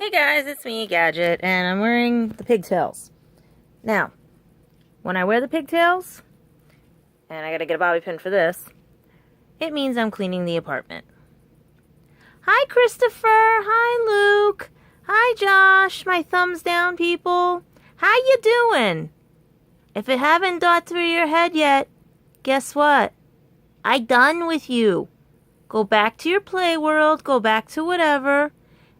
Hey guys, it's me, Gadget, and I'm wearing the pigtails. Now, when I wear the pigtails, and I gotta get a bobby pin for this, it means I'm cleaning the apartment. Hi Christopher, hi Luke, hi Josh, my thumbs down people. How you doing? If it haven't got through your head yet, guess what? I done with you. Go back to your play world, go back to whatever,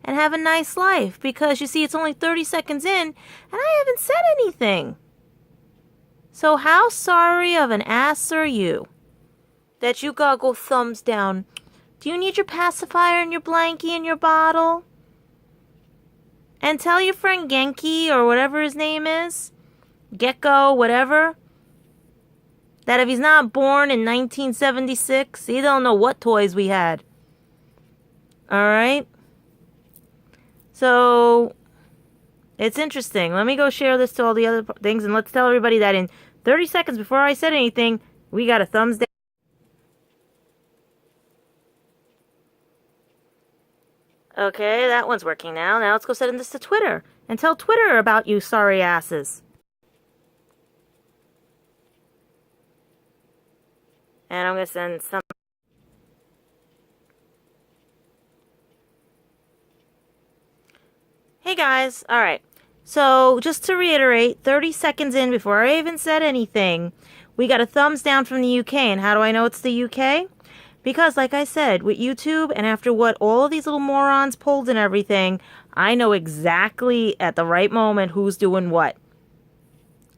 and have a nice life, because you see it's only 30 seconds in and I haven't said anything. So how sorry of an ass are you that you gotta go thumbs down? Do you need your pacifier and your blankie and your bottle? And tell your friend Genki or whatever his name is, Gecko, whatever, that if he's not born in 1976, he don't know what toys we had. Alright? So, it's interesting. Let me go share this to all the other things, and let's tell everybody that in 30 seconds before I said anything, we got a thumbs down. Okay, that one's working now. Now let's go send this to Twitter and tell Twitter about you sorry asses. And I'm going to send some... Hey guys, alright, so just to reiterate, 30 seconds in before I even said anything, we got a thumbs down from the UK, and how do I know it's the UK? Because like I said, with YouTube, and after what all of these little morons pulled and everything, I know exactly at the right moment who's doing what.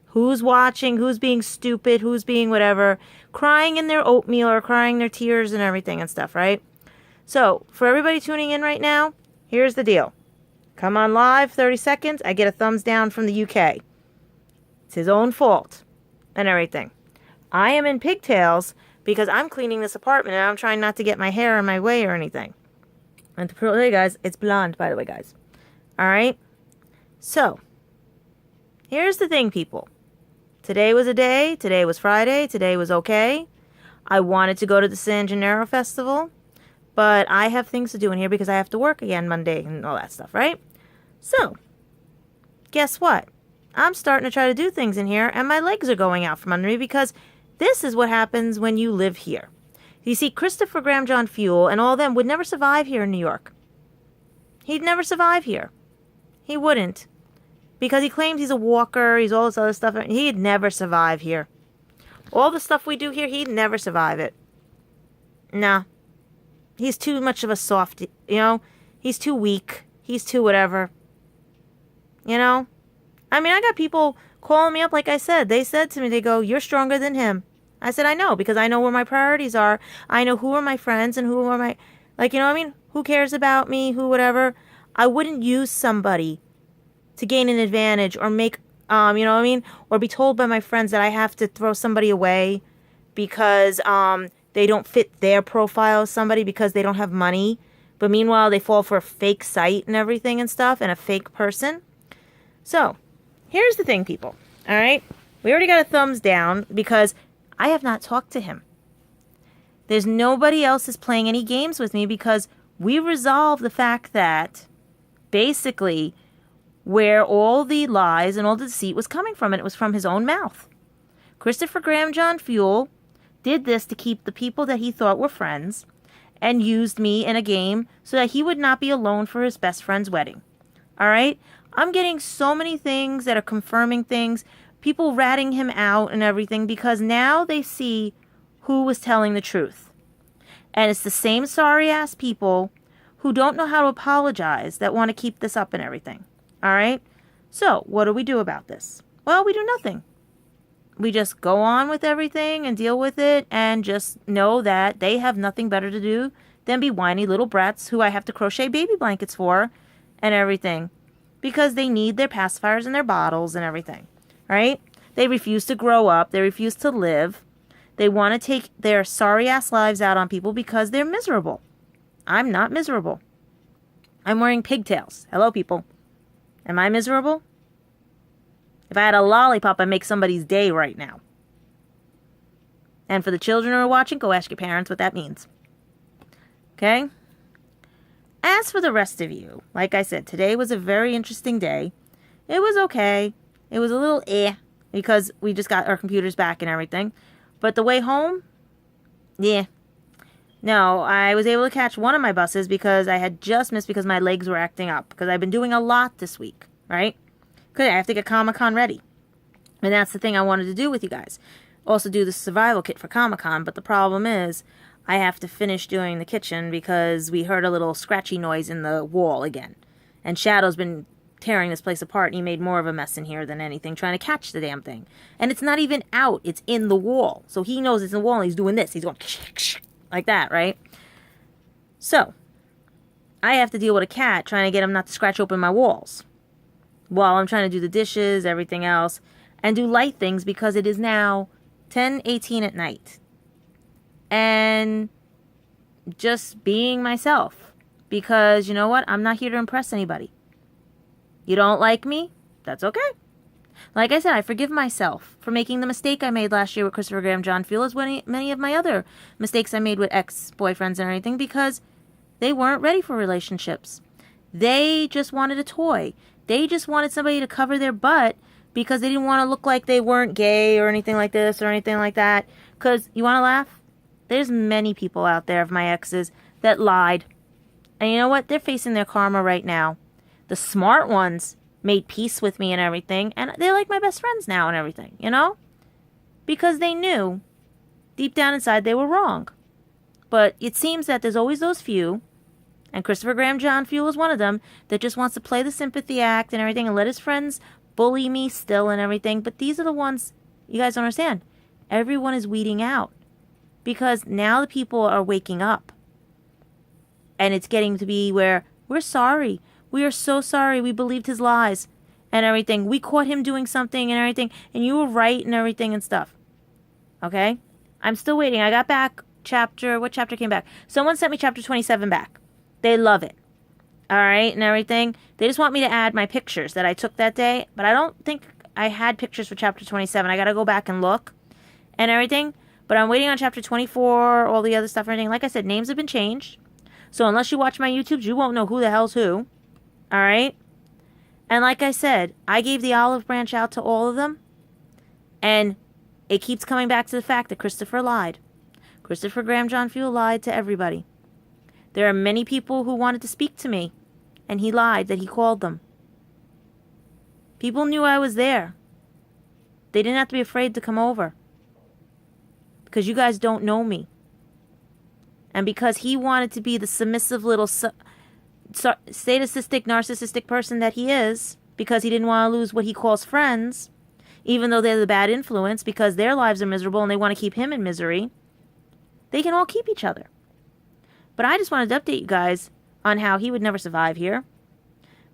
Who's watching, who's being stupid, who's being whatever, crying in their oatmeal or crying their tears and everything and stuff, right? So, for everybody tuning in right now, here's the deal. Come on live, 30 seconds, I get a thumbs down from the UK. It's his own fault and everything. I am in pigtails because I'm cleaning this apartment and I'm trying not to get my hair in my way or anything. And to prove it, guys, it's blonde, by the way, guys. Alright? So, here's the thing, people. Today was a day, today was Friday, today was okay. I wanted to go to the San Gennaro Festival, but I have things to do in here because I have to work again Monday and all that stuff, right? So, guess what? I'm starting to try to do things in here, and my legs are going out from under me because this is what happens when you live here. You see, Christopher Graham John Fuel and all them would never survive here in New York. He'd never survive here. He wouldn't. Because he claims he's a walker, he's all this other stuff. He'd never survive here. All the stuff we do here, he'd never survive it. Nah. He's too much of a softy, you know? He's too weak. He's too whatever. You know? I mean, I got people calling me up, like I said. They said to me, they go, you're stronger than him. I said, I know, because I know where my priorities are. I know who are my friends and who are my... Like, you know what I mean? Who cares about me, who whatever. I wouldn't use somebody to gain an advantage or make, you know what I mean? Or be told by my friends that I have to throw somebody away because they don't fit their profile as somebody because they don't have money. But meanwhile, they fall for a fake site and everything and stuff and a fake person. So, here's the thing, people. All right? We already got a thumbs down because I have not talked to him. There's nobody else is playing any games with me because we resolved the fact that basically where all the lies and all the deceit was coming from, and it was from his own mouth. Christopher Graham John Fuel did this to keep the people that he thought were friends and used me in a game so that he would not be alone for his best friend's wedding. All right? I'm getting so many things that are confirming things, people ratting him out and everything because now they see who was telling the truth. And it's the same sorry-ass people who don't know how to apologize that want to keep this up and everything. All right? So, what do we do about this? Well, we do nothing. We just go on with everything and deal with it and just know that they have nothing better to do than be whiny little brats who I have to crochet baby blankets for and everything because they need their pacifiers and their bottles and everything. Right? They refuse to grow up. They refuse to live. They want to take their sorry-ass lives out on people because they're miserable. I'm not miserable. I'm wearing pigtails. Hello, people. Am I miserable? If I had a lollipop, I'd make somebody's day right now. And for the children who are watching, go ask your parents what that means. Okay? as for the rest of you, like I said, today was a very interesting day. It was okay. It was a little because we just got our computers back and everything. But the way home, yeah. No, I was able to catch one of my buses because I had just missed because my legs were acting up. Because I've been doing a lot this week, right? Because I have to get Comic-Con ready. And that's the thing I wanted to do with you guys. Also do the survival kit for Comic-Con. But the problem is, I have to finish doing the kitchen because we heard a little scratchy noise in the wall again. And Shadow's been tearing this place apart, and he made more of a mess in here than anything, trying to catch the damn thing. And it's not even out. It's in the wall. So he knows it's in the wall, and he's doing this. He's going like that, right? So, I have to deal with a cat trying to get him not to scratch open my walls while I'm trying to do the dishes, everything else, and do light things because it is now 10:18 at night. And just being myself. Because, you know what? I'm not here to impress anybody. You don't like me? That's okay. Like I said, I forgive myself for making the mistake I made last year with Christopher Graham John Field, as many of my other mistakes I made with ex-boyfriends and everything, because they weren't ready for relationships. They just wanted a toy. They just wanted somebody to cover their butt because they didn't want to look like they weren't gay or anything like this or anything like that. Because, you want to laugh? There's many people out there of my exes that lied. And you know what? They're facing their karma right now. The smart ones made peace with me and everything, and they're like my best friends now and everything, you know? Because they knew, deep down inside, they were wrong. But it seems that there's always those few, and Christopher Graham John Field is one of them, that just wants to play the sympathy act and everything and let his friends bully me still and everything. But these are the ones, you guys don't understand. Everyone is weeding out. Because now the people are waking up. And it's getting to be where, we're sorry. We are so sorry. We believed his lies and everything. We caught him doing something and everything. And you were right and everything and stuff. Okay? I'm still waiting. I got back what chapter came back? Someone sent me chapter 27 back. They love it. Alright? And everything. They just want me to add my pictures that I took that day. But I don't think I had pictures for chapter 27. I got to go back and look and everything. But I'm waiting on chapter 24, all the other stuff and everything. Like I said, names have been changed. So unless you watch my YouTubes, you won't know who the hell's who. Alright? And like I said, I gave the olive branch out to all of them. And it keeps coming back to the fact that Christopher lied. Christopher Graham John Field lied to everybody. There are many people who wanted to speak to me. And he lied that he called them. People knew I was there. They didn't have to be afraid to come over. Because you guys don't know me. And because he wanted to be the submissive little sadistic, narcissistic person that he is, because he didn't want to lose what he calls friends, even though they're the bad influence, because their lives are miserable and they want to keep him in misery, they can all keep each other. But I just wanted to update you guys on how he would never survive here.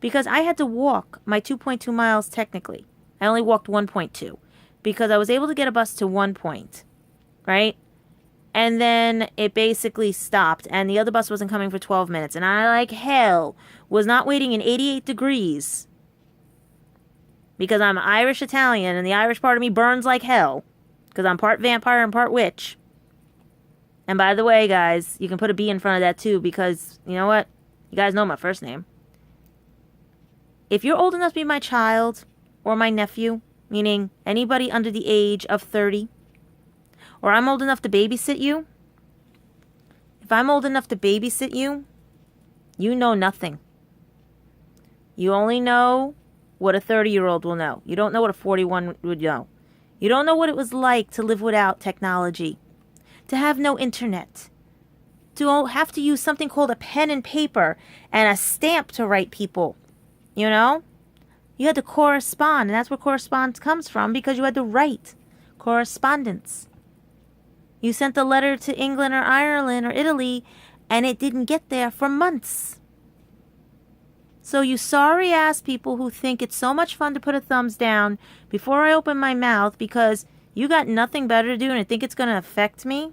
Because I had to walk my 2.2 miles technically. I only walked 1.2. Because I was able to get a bus to 1 point. Right? And then it basically stopped. And the other bus wasn't coming for 12 minutes. And I, like hell, was not waiting in 88 degrees. Because I'm Irish-Italian. And the Irish part of me burns like hell. Because I'm part vampire and part witch. And by the way, guys, you can put a B in front of that too. Because, you know what? You guys know my first name. If you're old enough to be my child or my nephew, meaning anybody under the age of 30, or I'm old enough to babysit you, if I'm old enough to babysit you, you know nothing. You only know what a 30-year-old will know. You don't know what a 41 would know. You don't know what it was like to live without technology, to have no internet, to have to use something called a pen and paper and a stamp to write people. You know? You had to correspond, and that's where correspondence comes from, because you had to write correspondence. You sent the letter to England or Ireland or Italy, and it didn't get there for months. So you sorry-ass people who think it's so much fun to put a thumbs down before I open my mouth because you got nothing better to do and I think it's going to affect me,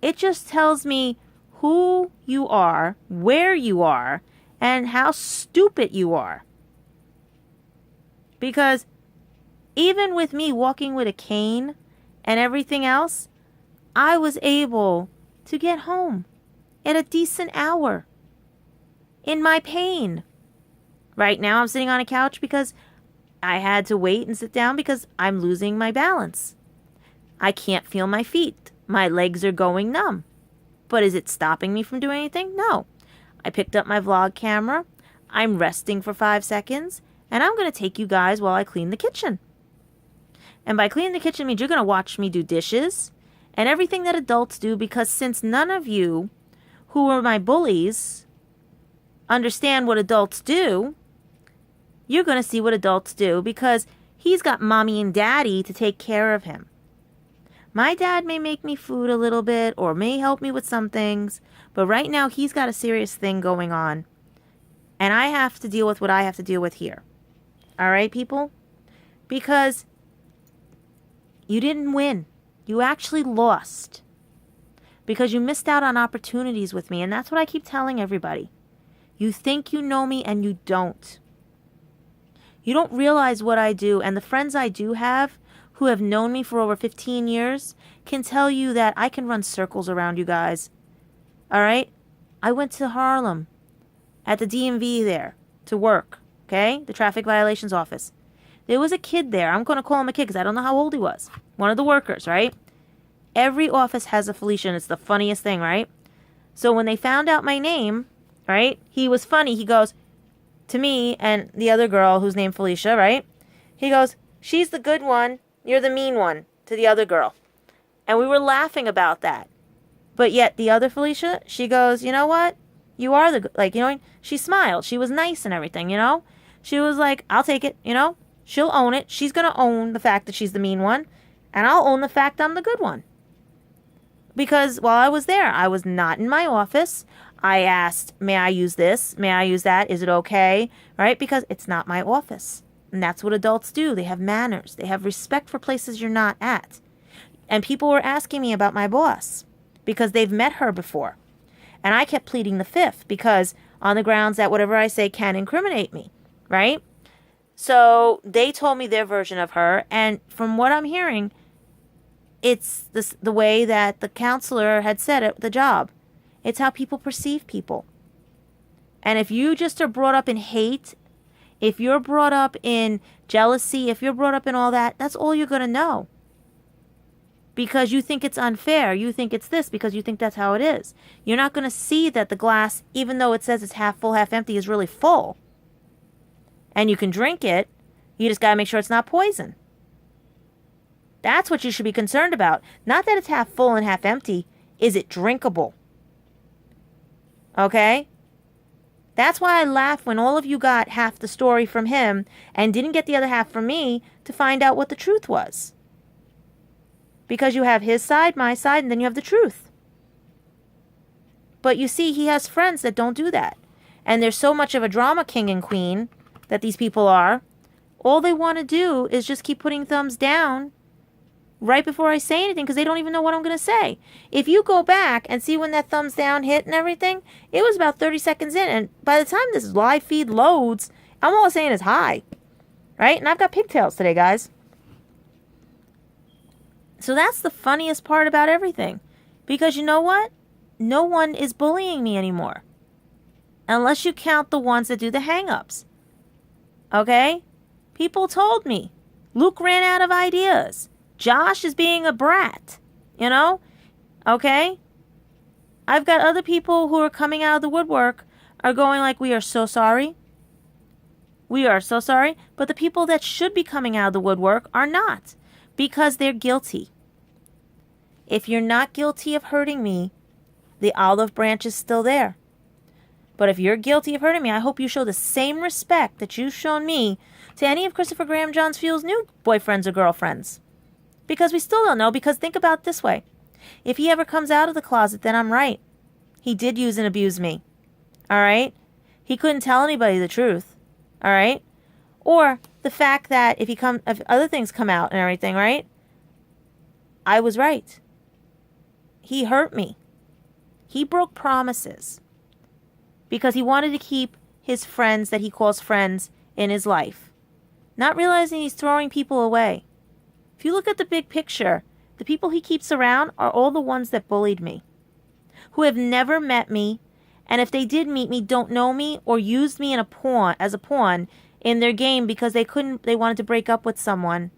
it just tells me who you are, where you are, and how stupid you are. Because even with me walking with a cane and everything else, I was able to get home at a decent hour. in my pain. Right now I'm sitting on a couch because I had to wait and sit down because I'm losing my balance. I can't feel my feet. My legs are going numb. But is it stopping me from doing anything? No. I picked up my vlog camera. I'm resting for 5 seconds. And I'm going to take you guys while I clean the kitchen. And by cleaning the kitchen means you're going to watch me do dishes and everything that adults do, because since none of you who are my bullies understand what adults do, you're going to see what adults do, because he's got mommy and daddy to take care of him. My dad may make me food a little bit or may help me with some things, but right now he's got a serious thing going on. And I have to deal with what I have to deal with here. All right, people? Because you didn't win. You actually lost. Because you missed out on opportunities with me. And that's what I keep telling everybody. You think you know me and you don't. You don't realize what I do. And the friends I do have who have known me for over 15 years can tell you that I can run circles around you guys. All right? I went to Harlem at the DMV there to work. Okay? The traffic violations office. There was a kid there. I'm going to call him a kid because I don't know how old he was. One of the workers, right? Every office has a Felicia, and it's the funniest thing, right? So when they found out my name, right, he was funny. He goes to me and the other girl who's named Felicia, right? He goes, she's the good one. You're the mean one, to the other girl. And we were laughing about that. But yet the other Felicia, she goes, you know what? You are the, like, you know, she smiled. She was nice and everything, you know? She was like, I'll take it, you know? She'll own it. She's going to own the fact that she's the mean one. And I'll own the fact I'm the good one. Because while I was there, I was not in my office. I asked, may I use this? May I use that? Is it okay? Right? Because it's not my office. And that's what adults do. They have manners. They have respect for places you're not at. And people were asking me about my boss because they've met her before. And I kept pleading the fifth because on the grounds that whatever I say can incriminate me. Right? So they told me their version of her. And from what I'm hearing, it's the way that the counselor had said it, the job. It's how people perceive people. And if you just are brought up in hate, if you're brought up in jealousy, if you're brought up in all that, that's all you're going to know. Because you think it's unfair. You think it's this because you think that's how it is. You're not going to see that the glass, even though it says it's half full, half empty, is really full. And you can drink it. You just got to make sure it's not poison. That's what you should be concerned about. Not that it's half full and half empty. Is it drinkable? Okay? That's why I laugh when all of you got half the story from him and didn't get the other half from me to find out what the truth was. Because you have his side, my side, and then you have the truth. But you see, he has friends that don't do that. And there's so much of a drama king and queen that these people are. All they want to do is just keep putting thumbs down right before I say anything because they don't even know what I'm going to say. If you go back and see when that thumbs down hit and everything, it was about 30 seconds in. And by the time this live feed loads, I'm all saying it's high. Right? And I've got pigtails today, guys. So that's the funniest part about everything. Because you know what? No one is bullying me anymore. Unless you count the ones that do the hang-ups. Okay? People told me. Luke ran out of ideas. Josh is being a brat. You know? Okay? I've got other people who are coming out of the woodwork are going like, we are so sorry. We are so sorry. But the people that should be coming out of the woodwork are not. Because they're guilty. If you're not guilty of hurting me, the olive branch is still there. But if you're guilty of hurting me, I hope you show the same respect that you've shown me to any of Christopher Graham John Fuel's new boyfriends or girlfriends. Because we still don't know, because think about it this way. If he ever comes out of the closet, then I'm right. He did use and abuse me. All right? He couldn't tell anybody the truth. All right? Or the fact that if other things come out and everything, right? I was right. He hurt me. He broke promises. Because he wanted to keep his friends that he calls friends in his life. Not realizing he's throwing people away. If you look at the big picture, the people he keeps around are all the ones that bullied me. Who have never met me And if they did meet me, don't know me, or used me as a pawn in their game because they wanted to break up with someone,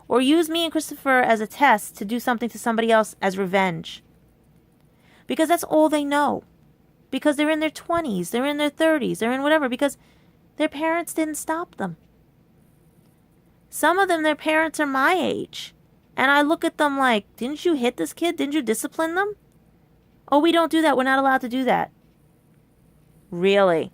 or use me and Christopher as a test to do something to somebody else as revenge. Because that's all they know. Because they're in their 20s, they're in their 30s, they're in whatever, because their parents didn't stop them. Some of them, their parents are my age. And I look at them like, didn't you hit this kid? Didn't you discipline them? Oh, we don't do that. We're not allowed to do that. Really?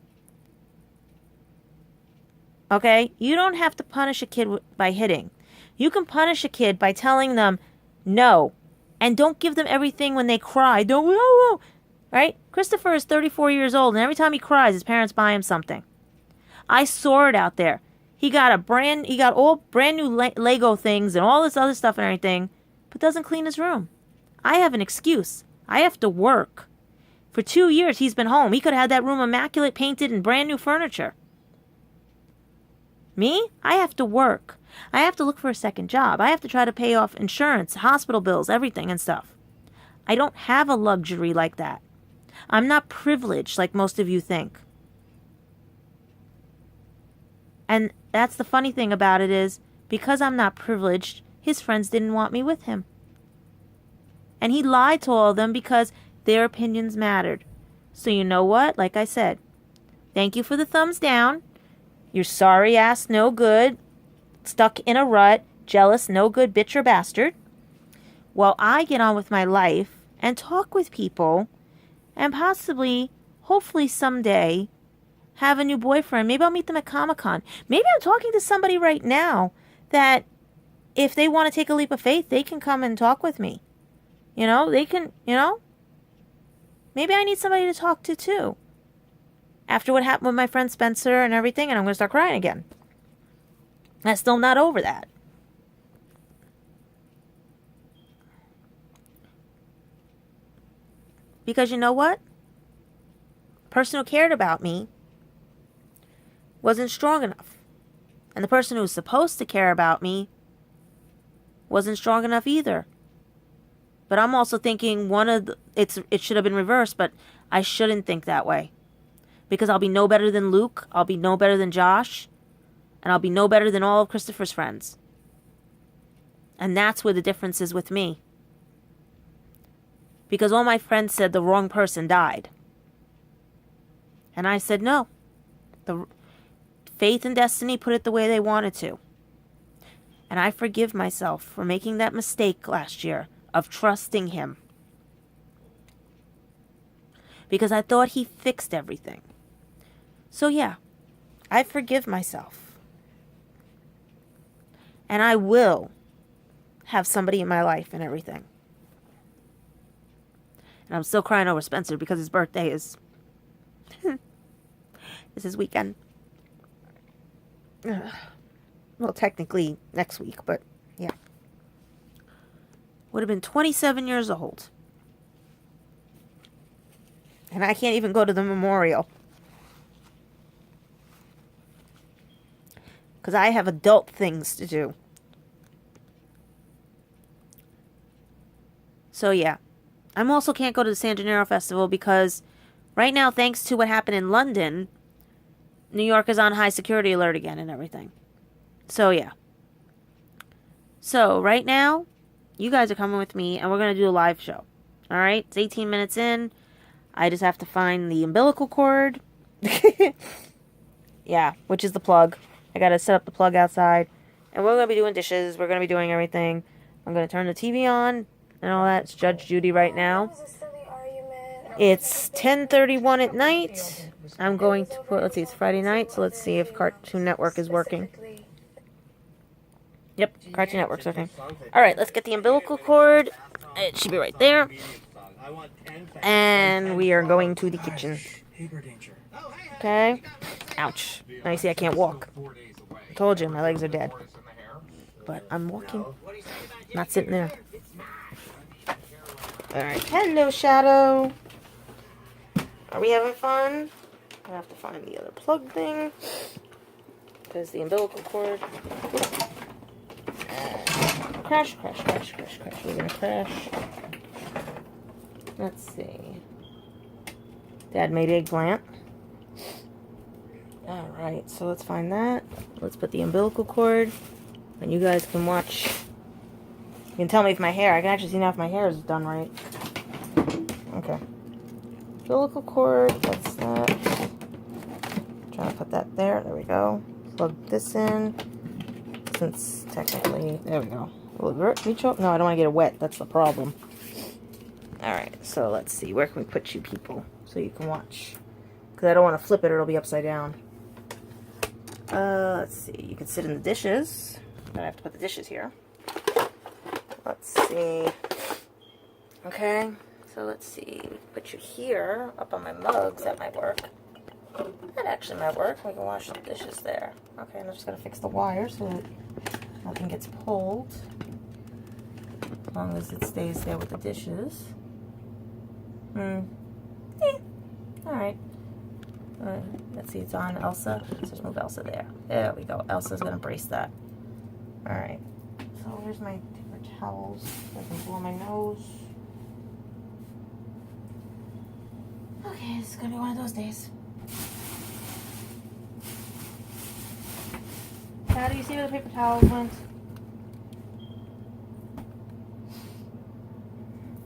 Okay? You don't have to punish a kid by hitting. You can punish a kid by telling them no. And don't give them everything when they cry. Don't, oh, right? Christopher is 34 years old, and every time he cries, his parents buy him something. I saw it out there. He got all brand new Lego things and all this other stuff and everything, but doesn't clean his room. I have an excuse. I have to work. For 2 years, he's been home. He could have had that room immaculate, painted, and brand new furniture. Me? I have to work. I have to look for a second job. I have to try to pay off insurance, hospital bills, everything and stuff. I don't have a luxury like that. I'm not privileged like most of you think. And that's the funny thing about it is, because I'm not privileged, his friends didn't want me with him. And he lied to all of them because their opinions mattered. So you know what? Like I said, thank you for the thumbs down. You're sorry ass, no good, stuck in a rut, jealous, no good bitch or bastard. While I get on with my life and talk with people and possibly, hopefully someday, have a new boyfriend. Maybe I'll meet them at Comic-Con. Maybe I'm talking to somebody right now that if they want to take a leap of faith, they can come and talk with me. They can, maybe I need somebody to talk to too. After what happened with my friend Spencer and everything, and I'm going to start crying again. I'm still not over that. Because you know what? The person who cared about me wasn't strong enough. And the person who was supposed to care about me wasn't strong enough either. But I'm also thinking it should have been reversed, but I shouldn't think that way. Because I'll be no better than Luke, I'll be no better than Josh, and I'll be no better than all of Christopher's friends. And that's where the difference is with me. Because all my friends said the wrong person died. And I said no. The faith and destiny put it the way they wanted to. And I forgive myself for making that mistake last year of trusting him. Because I thought he fixed everything. So yeah, I forgive myself. And I will have somebody in my life and everything. And I'm still crying over Spencer because his birthday is this weekend. Well, technically next week, but yeah. Would have been 27 years old. And I can't even go to the memorial. Because I have adult things to do. So yeah. I also can't go to the San Gennaro Festival because right now, thanks to what happened in London, New York is on high security alert again and everything. So yeah. So right now, you guys are coming with me and we're going to do a live show. Alright? It's 18 minutes in. I just have to find the umbilical cord. Yeah, which is the plug. I got to set up the plug outside. And we're going to be doing dishes. We're going to be doing everything. I'm going to turn the TV on and all that. It's Judge Judy right now. It's 10:31 at night. I'm going to put, let's see, it's Friday night, so let's see if Cartoon Network is working. Yep, Cartoon Network's working. Alright, let's get the umbilical cord. It should be right there. And we are going to the kitchen. Okay. Ouch. Now you see I can't walk. I told you, my legs are dead. But I'm walking. Not sitting there. Alright. Hello, Shadow. Are we having fun? I have to find the other plug thing. Because the umbilical cord. Crash, crash, crash, crash, crash. We're going to crash. Let's see. Dad made eggplant. Alright, so let's find that. Let's put the umbilical cord. And you guys can watch. You can tell me if my hair, I can actually see now if my hair is done right. Okay. Umbilical cord, that's that. Trying to put that there. There we go. Plug this in. Since technically, there we go. Will it reach up? No, I don't want to get it wet. That's the problem. Alright, so let's see. Where can we put you people so you can watch? Because I don't want to flip it or it'll be upside down. Let's see. You can sit in the dishes. I have to put the dishes here. Let's see. Okay, so let's see. We can put you here, up on my mugs. That might work. That actually might work. We can wash the dishes there. Okay, and I'm just going to fix the wire so that nothing gets pulled. As long as it stays there with the dishes. Alright. Let's see, it's on Elsa. Let's just move Elsa there. There we go. Elsa's going to brace that. Alright. So here's my paper towels. I can blow my nose. Okay, this is going to be one of those days. How do you see where the paper towels went?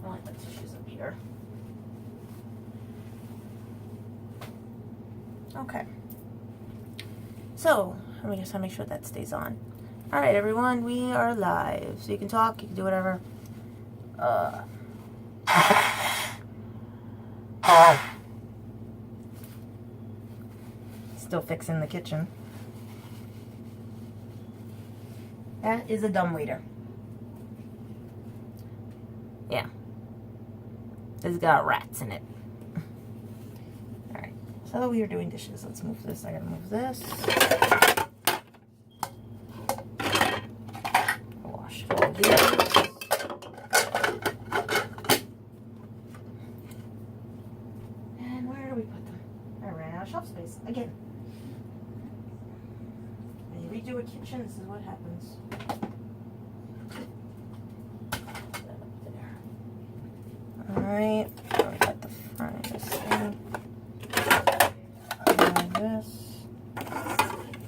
I want the tissues up here. Okay. So, let me just make sure that stays on. Alright, everyone, we are live. So you can talk, you can do whatever. Still fixing the kitchen. That is a dumbwaiter. Yeah. It's got rats in it. Alright, so we are doing dishes. Let's move this. I gotta move this. Wash all these. And where do we put them? I ran out of shelf space again. When you redo a kitchen, this is what happens. Alright, we got the front of this thing. And this.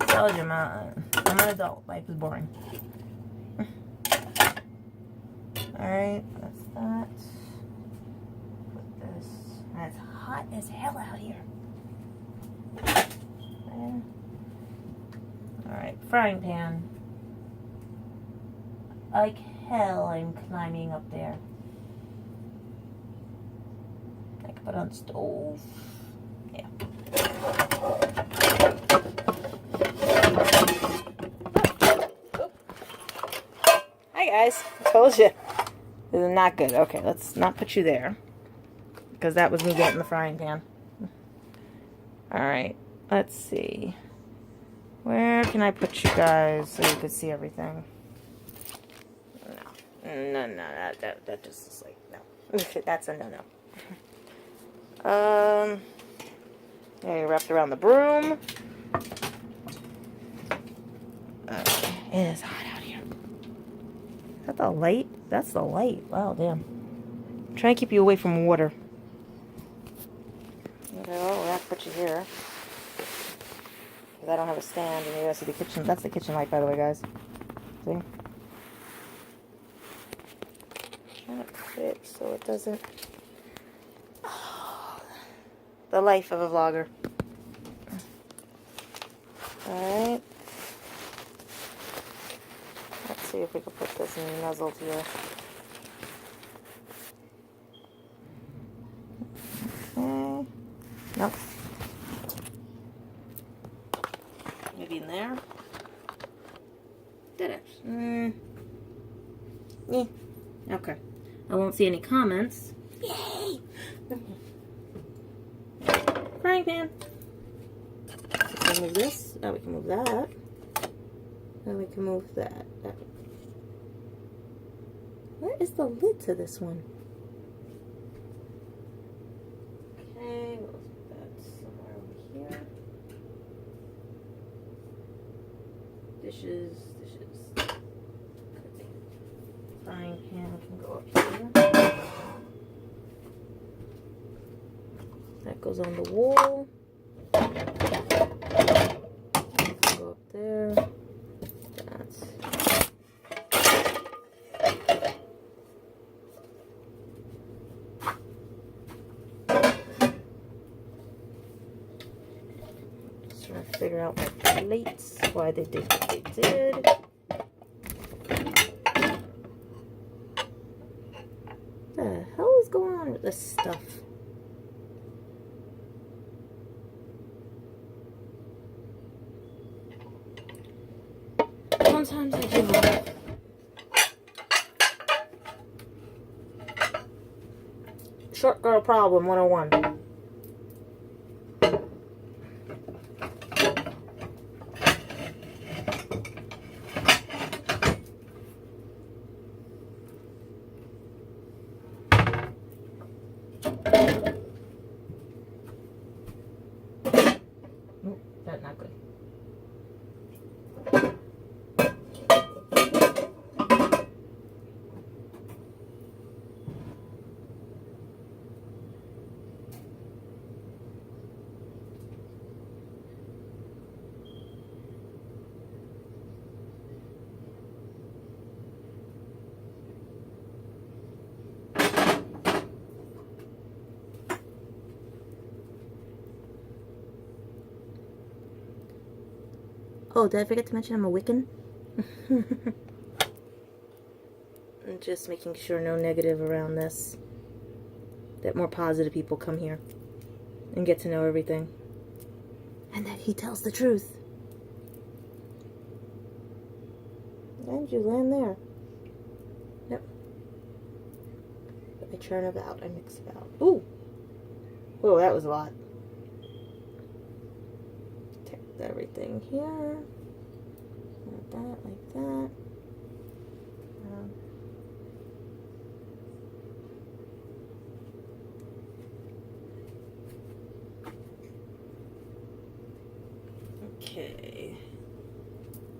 Told you, I'm an adult. Life is boring. Alright, that's that. Put this. And it's hot as hell out here. Alright, frying pan. Like hell, I'm climbing up there. I can put it on the stove. Yeah. Oh. Hi guys, I told you. This is not good. Okay, let's not put you there. Because that was me getting the frying pan. Alright, let's see. Where can I put you guys so you can see everything? No, that just is like, no. That's a no-no. Okay, wrapped around the broom. It is hot out here. Is that the light? That's the light. Wow, damn. I'm trying to keep you away from water. Okay, well, we'll have to put you here. Because I don't have a stand, and you guys see the kitchen. That's the kitchen light, by the way, guys. See? Trying to fit so it doesn't... The life of a vlogger. Alright. Let's see if we can put this nuzzled here. Okay. Nope. Maybe in there. Did it? Yeah. Okay. I won't see any comments. Yay! Frying pan. So we can move this. Now we can move that. Then we can move that. Where is the lid to this one? Okay, we'll put that somewhere over here. Dishes. Frying pan can go up here. That goes on the wall. Go up there. That's... Just trying to figure out my plates, why they did what they did. What the hell is going on with this stuff? Sometimes I give up. Short girl problem 101. That's not good. Oh, did I forget to mention I'm a Wiccan? I'm just making sure no negative around this. That more positive people come here and get to know everything. And that he tells the truth. And you land there. Yep. I churn about, I mix about. Ooh! Whoa, that was a lot. Everything here, like that. Okay,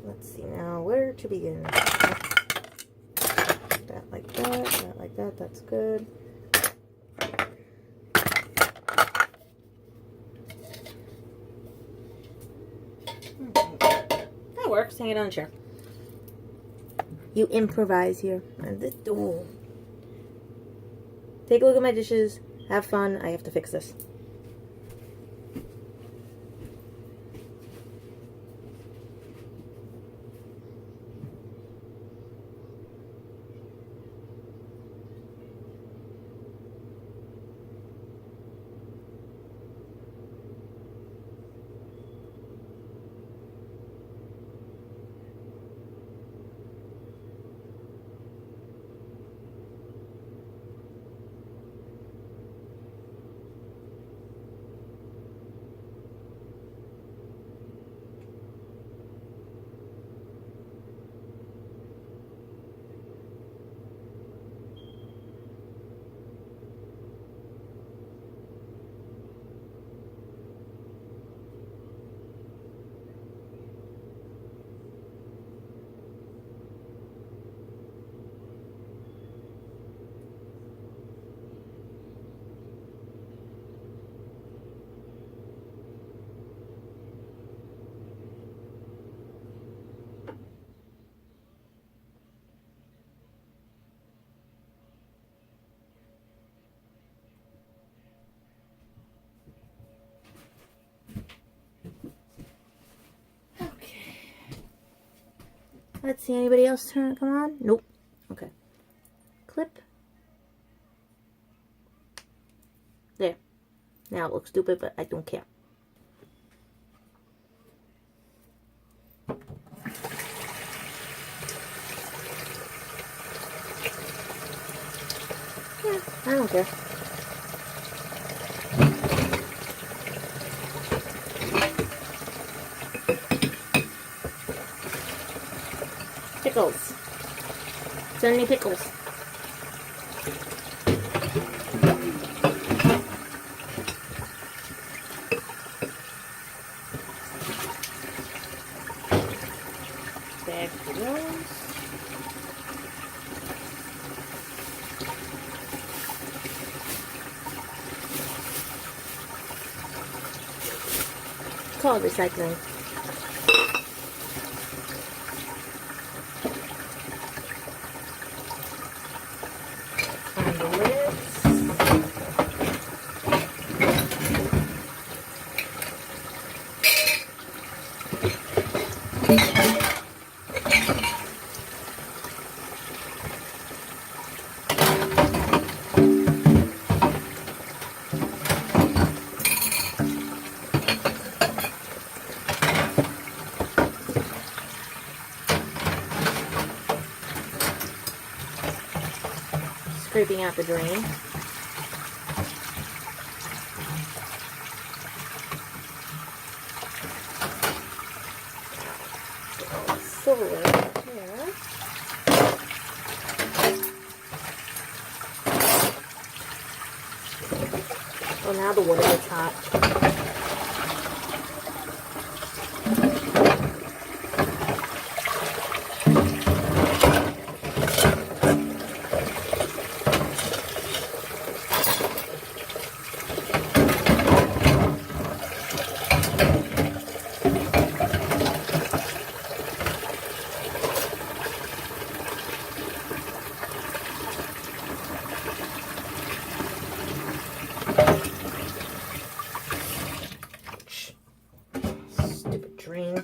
let's see now where to begin. That like that, that like that, that's good. That works. Hang it on a chair. You improvise here. Oh. Take a look at my dishes. Have fun. I have to fix this. Let's see, anybody else come on? Nope. Okay. Clip. There. Now it looks stupid, but I don't care. Yeah, I don't care. Pickles. Send me pickles. Bag for those. called recycling. On the lids. Scraping out the drain. Silverware here. Oh, now the water gets hot. Stupid drain.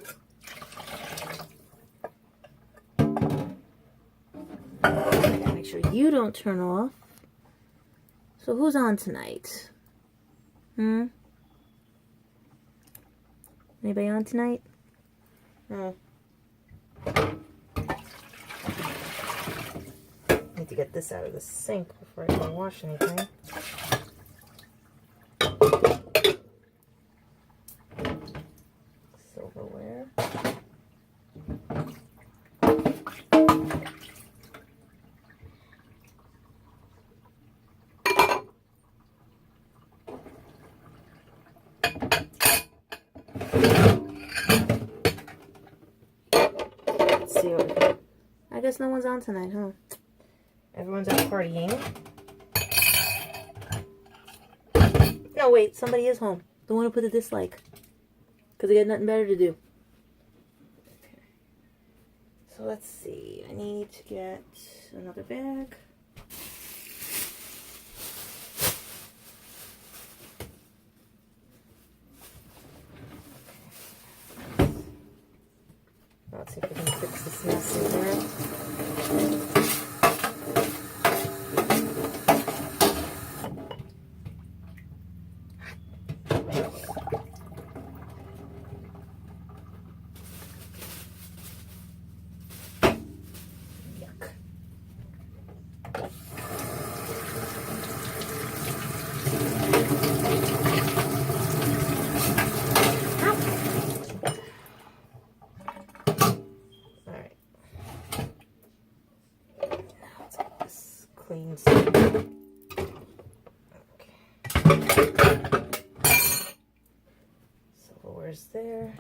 Make sure you don't turn off. So who's on tonight? Anybody on tonight? No. Need to get this out of the sink before I can wash anything. Silverware. Let's see what. I guess no one's on tonight, huh? Everyone's out partying. No, wait, somebody is home. The one who put the dislike. Because they got nothing better to do. Okay. So let's see. I need to get another bag. Let's see if we can fix this mess in there. Clean. Okay. Silverware's there.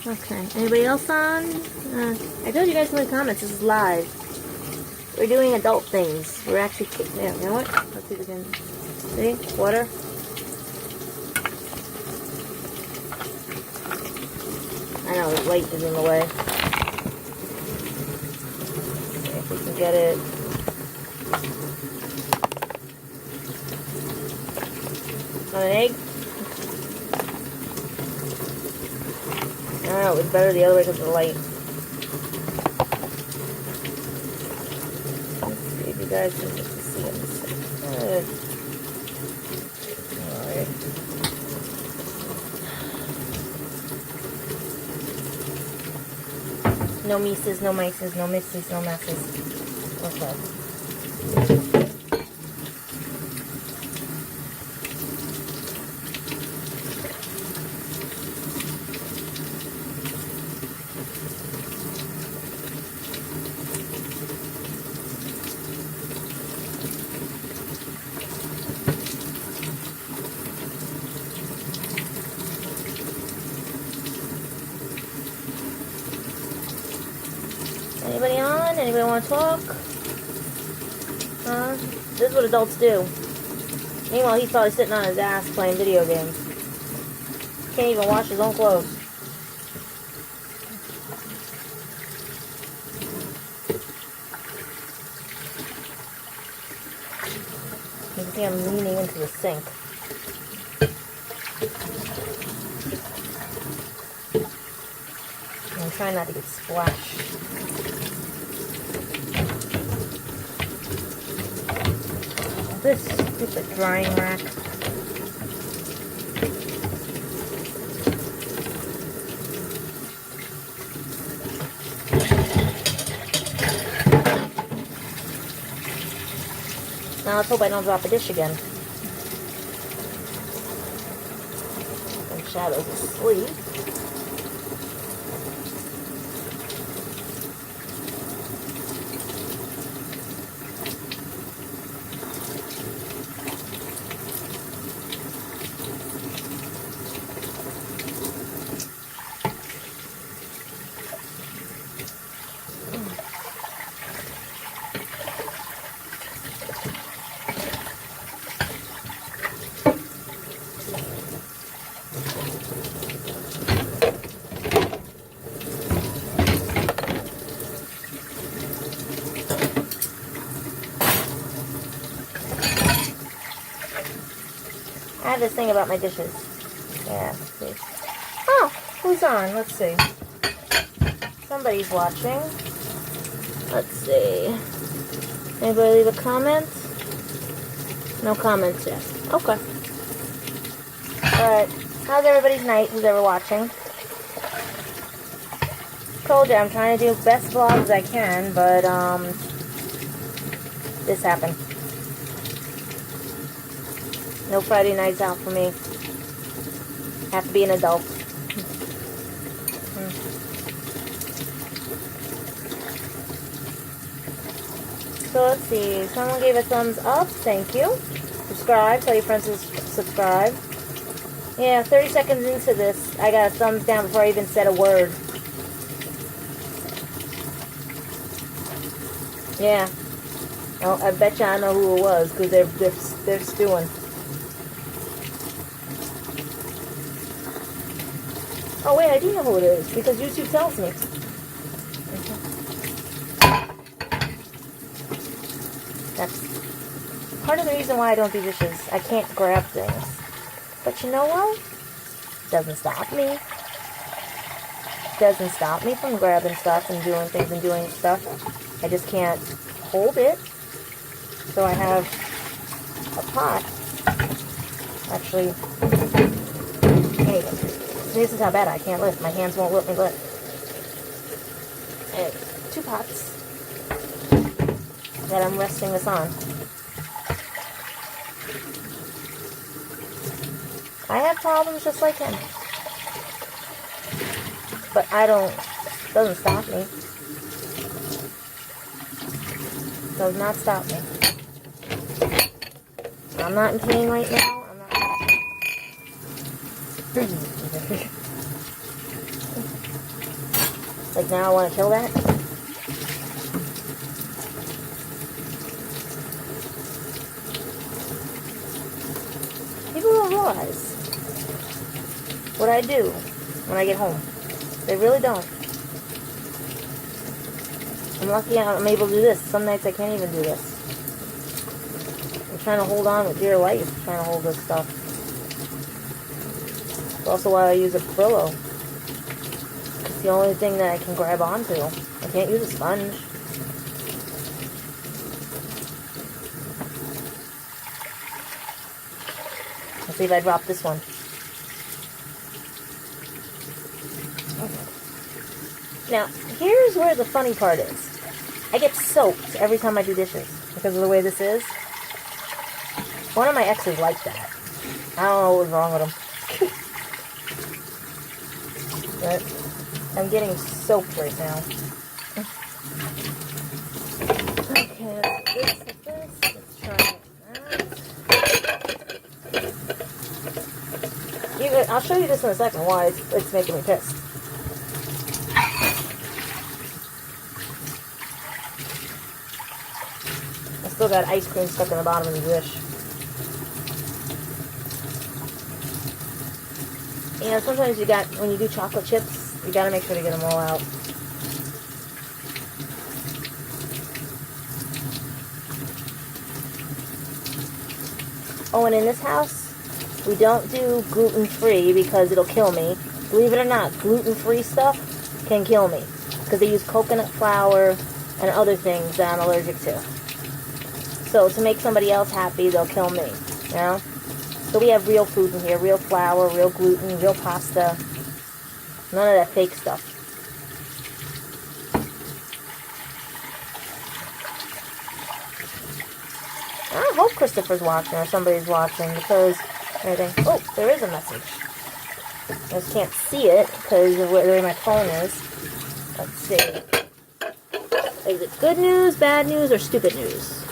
Okay. Anybody else on? I told you guys in the comments. This is live. We're doing adult things. We're actually. Yeah. You know what? Let's see if we can. See? Water. I know the light is in the way. See if we can get it. On an egg? I don't know, it was better the other way because of the light. Let's see if you guys can just see it. Alright. No mises, no mices, no misses, no messes. Okay. Anybody on? Anybody want to talk? This is what adults do. Meanwhile, he's probably sitting on his ass playing video games. Can't even wash his own clothes. You can see I'm leaning into the sink. I'm trying not to get splashed. This stupid drying rack. Now let's hope I don't drop a dish again. And Shadow's asleep. I have this thing about my dishes. Yeah, see. Oh, who's on? Let's see. Somebody's watching. Let's see. Anybody leave a comment? No comments yet. Okay. Alright. How's everybody's night? Who's ever watching? Told you I'm trying to do best vlogs I can, but this happened. No Friday nights out for me. Have to be an adult. So let's see. Someone gave a thumbs up. Thank you. Subscribe. Tell your friends to subscribe. Yeah, 30 seconds into this, I got a thumbs down before I even said a word. Yeah. Oh, I bet you I know who it was because they're stewing. Oh wait, I do know who it is because YouTube tells me. That's part of the reason why I don't do dishes. I can't grab things. But you know what? Doesn't stop me. Doesn't stop me from grabbing stuff and doing things and doing stuff. I just can't hold it. So I have a pot. Actually, hey, this is how bad I can't lift. My hands won't let me lift. And 2 pots that I'm resting this on. I have problems just like him. But I don't, doesn't stop me. Does not stop me. I'm not in pain right now. I'm not. Like now I want to kill that? People don't realize what I do when I get home. They really don't. I'm lucky I'm able to do this. Some nights I can't even do this. I'm trying to hold on with dear life, trying to hold this stuff. It's also why I use a Brillo. It's the only thing that I can grab onto. I can't use a sponge. Let's see if I drop this one. Now, here's where the funny part is. I get soaked every time I do dishes because of the way this is. One of my exes liked that. I don't know what was wrong with him. But I'm getting soaked right now. Okay, let's do this. Let's try that. I'll show you this in a second why it's making me pissed. Still got ice cream stuck in the bottom of the dish. You know, sometimes when you do chocolate chips, you gotta make sure to get them all out. Oh, and in this house, we don't do gluten-free because it'll kill me. Believe it or not, gluten-free stuff can kill me because they use coconut flour and other things that I'm allergic to. So to make somebody else happy, they'll kill me, you know? So we have real food in here, real flour, real gluten, real pasta. None of that fake stuff. I hope Christopher's watching or somebody's watching because I think, oh, there is a message. I just can't see it because of where my phone is. Let's see. Is it good news, bad news, or stupid news?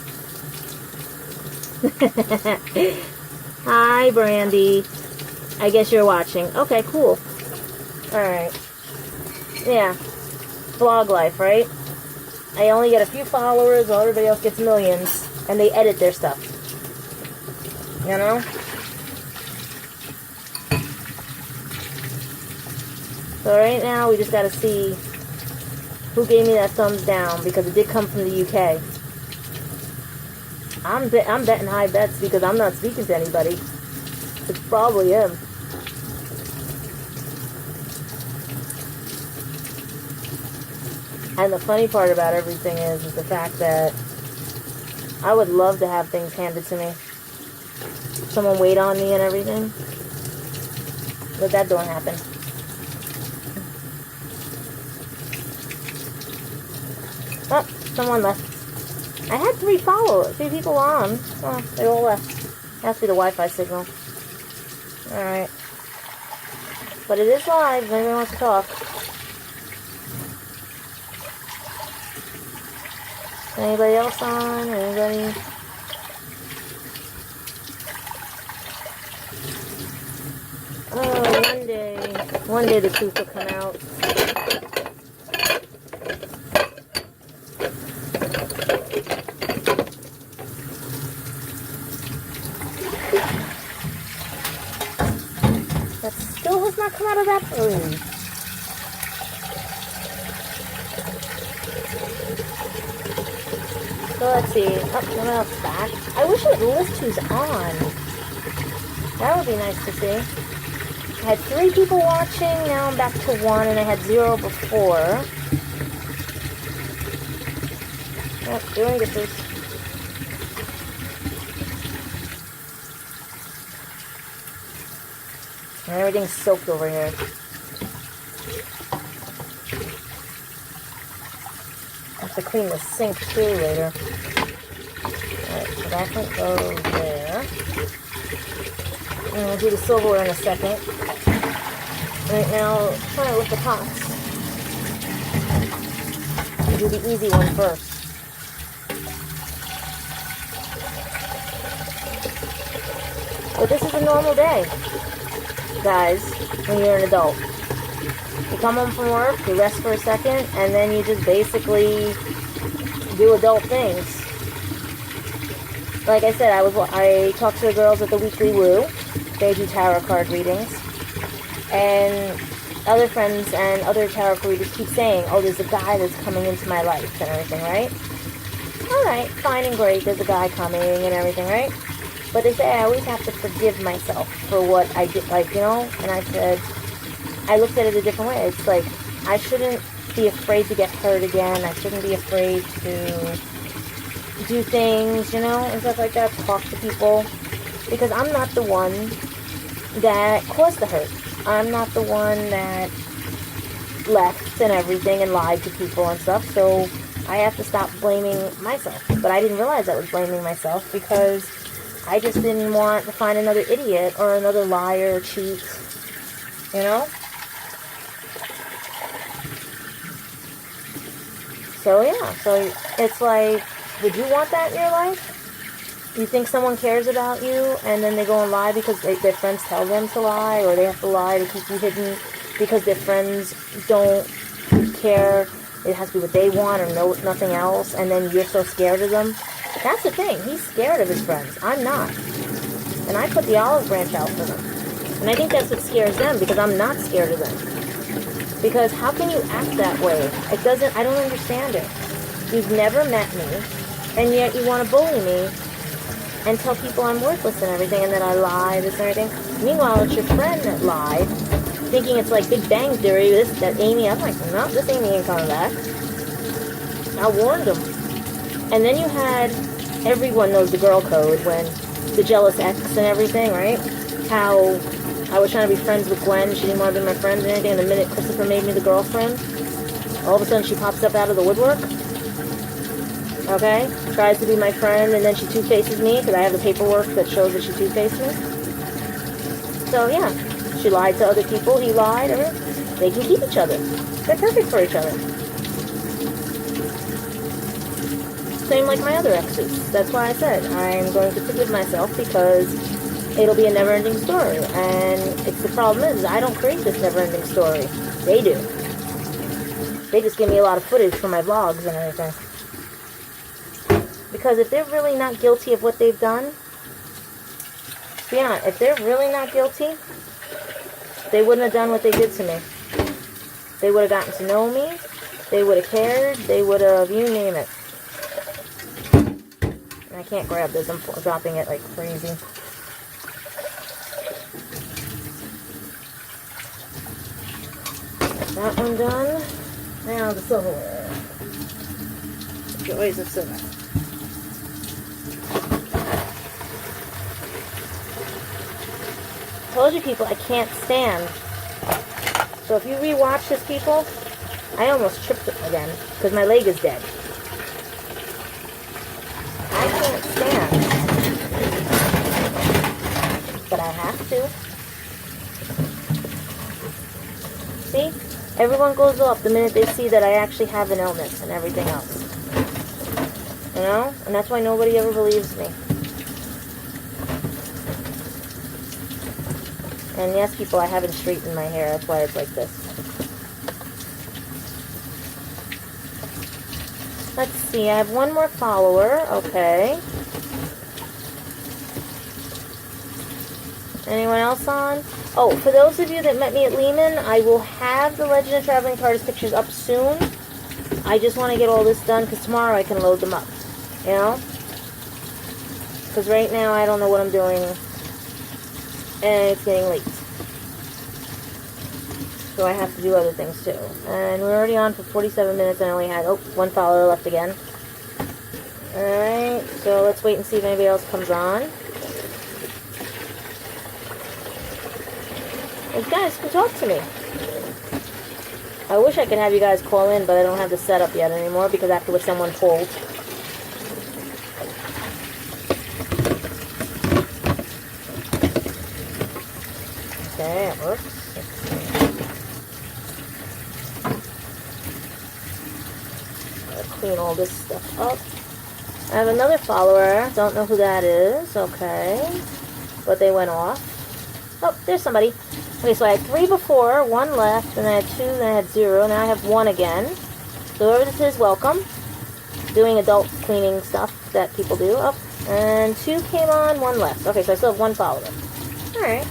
Hi, Brandy. I guess you're watching. Okay, cool. Alright. Yeah. Vlog life, right? I only get a few followers while everybody else gets millions. And they edit their stuff. You know? So right now, we just gotta see who gave me that thumbs down, because it did come from the UK. I'm betting high bets because I'm not speaking to anybody. It's probably him. And the funny part about everything is the fact that I would love to have things handed to me. Someone wait on me and everything. But that don't happen. Oh, someone left. I had 3 people on. Oh, they all left. Has to be the Wi-Fi signal. Alright. But it is live if anyone wants to talk. Anybody else on? Anybody? Oh, one day the truth will come out. That still has not come out of that balloon. So let's see. Oh, someone else back. I wish it would list who's on. That would be nice to see. I had 3 people watching, now I'm back to 1, and I had 0 before. Yep, doing dishes. And everything's soaked over here. I have to clean the sink too later. Alright, so that can go there. And we'll do the silverware in a second. Right now, I'm trying to lift the pots. We'll do the easy one first. But this is a normal day, guys, when you're an adult. You come home from work, you rest for a second, and then you just basically do adult things. Like I said, I talked to the girls at the Weekly Woo. They do tarot card readings. And other friends and other tarot card readers keep saying, oh, there's a guy that's coming into my life and everything, right? Alright, fine and great, there's a guy coming and everything, right? But they say I always have to forgive myself for what I did, like, you know? And I said, I looked at it a different way. It's like, I shouldn't be afraid to get hurt again. I shouldn't be afraid to do things, you know, and stuff like that, talk to people. Because I'm not the one that caused the hurt. I'm not the one that left and everything and lied to people and stuff. So I have to stop blaming myself. But I didn't realize I was blaming myself because I just didn't want to find another idiot or another liar or cheat, you know? So yeah, so it's like, would you want that in your life? You think someone cares about you and then they go and lie because their friends tell them to lie, or they have to lie to keep you hidden because their friends don't care, it has to be what they want or nothing else, and then you're so scared of them? That's the thing. He's scared of his friends. I'm not. And I put the olive branch out for them. And I think that's what scares them, because I'm not scared of them. Because how can you act that way? I don't understand it. You've never met me, and yet you want to bully me and tell people I'm worthless and everything, and that I lie, this and everything. Meanwhile, it's your friend that lied, thinking it's like Big Bang Theory, that Amy. I'm like, no, this Amy ain't coming back. I warned them. And then you had, everyone knows the girl code, when the jealous ex and everything, right? How I was trying to be friends with Gwen, she didn't want to be my friend and anything, and the minute Christopher made me the girlfriend, all of a sudden she pops up out of the woodwork. Okay? Tries to be my friend, and then she two-faces me, because I have the paperwork that shows that she two-faced me. So, yeah. She lied to other people, he lied, or they can keep each other. They're perfect for each other. Same like my other exes. That's why I said I'm going to forgive myself, because it'll be a never-ending story. And the problem is, I don't create this never-ending story. They do. They just give me a lot of footage for my vlogs and everything. Because if they're really not guilty of what they've done, be honest, if they're really not guilty, they wouldn't have done what they did to me. They would have gotten to know me. They would have cared. They would have, you name it. And I can't grab this. I'm dropping it like crazy. That one done. Now the silverware. Joys of silver. Told you people I can't stand. So if you rewatch this, people, I almost tripped it again because my leg is dead. I can't stand, but I have to. See? Everyone goes off the minute they see that I actually have an illness and everything else. You know? And that's why nobody ever believes me. And yes, people, I haven't straightened my hair. That's why it's like this. Let's see. I have one more follower. Okay. Anyone else on? Oh, for those of you that met me at Lehman, I will have the Legend of Traveling Cars pictures up soon. I just want to get all this done because tomorrow I can load them up. You know? Because right now I don't know what I'm doing. And it's getting late. So I have to do other things too. And we're already on for 47 minutes and I only had, one follower left again. Alright, so let's wait and see if anybody else comes on. You guys can talk to me. I wish I could have you guys call in, but I don't have the setup yet anymore because I have to wish someone pulled. Okay, it works. Gotta clean all this stuff up. I have another follower. Don't know who that is. Okay. But they went off. Oh, there's somebody. Okay, so I had 3 before, 1 left, and I had 2, then I had 0, now I have 1 again. So whoever this is, welcome. Doing adult cleaning stuff that people do. Oh, and 2 came on, 1 left. Okay, so I still have 1 follower. Alright.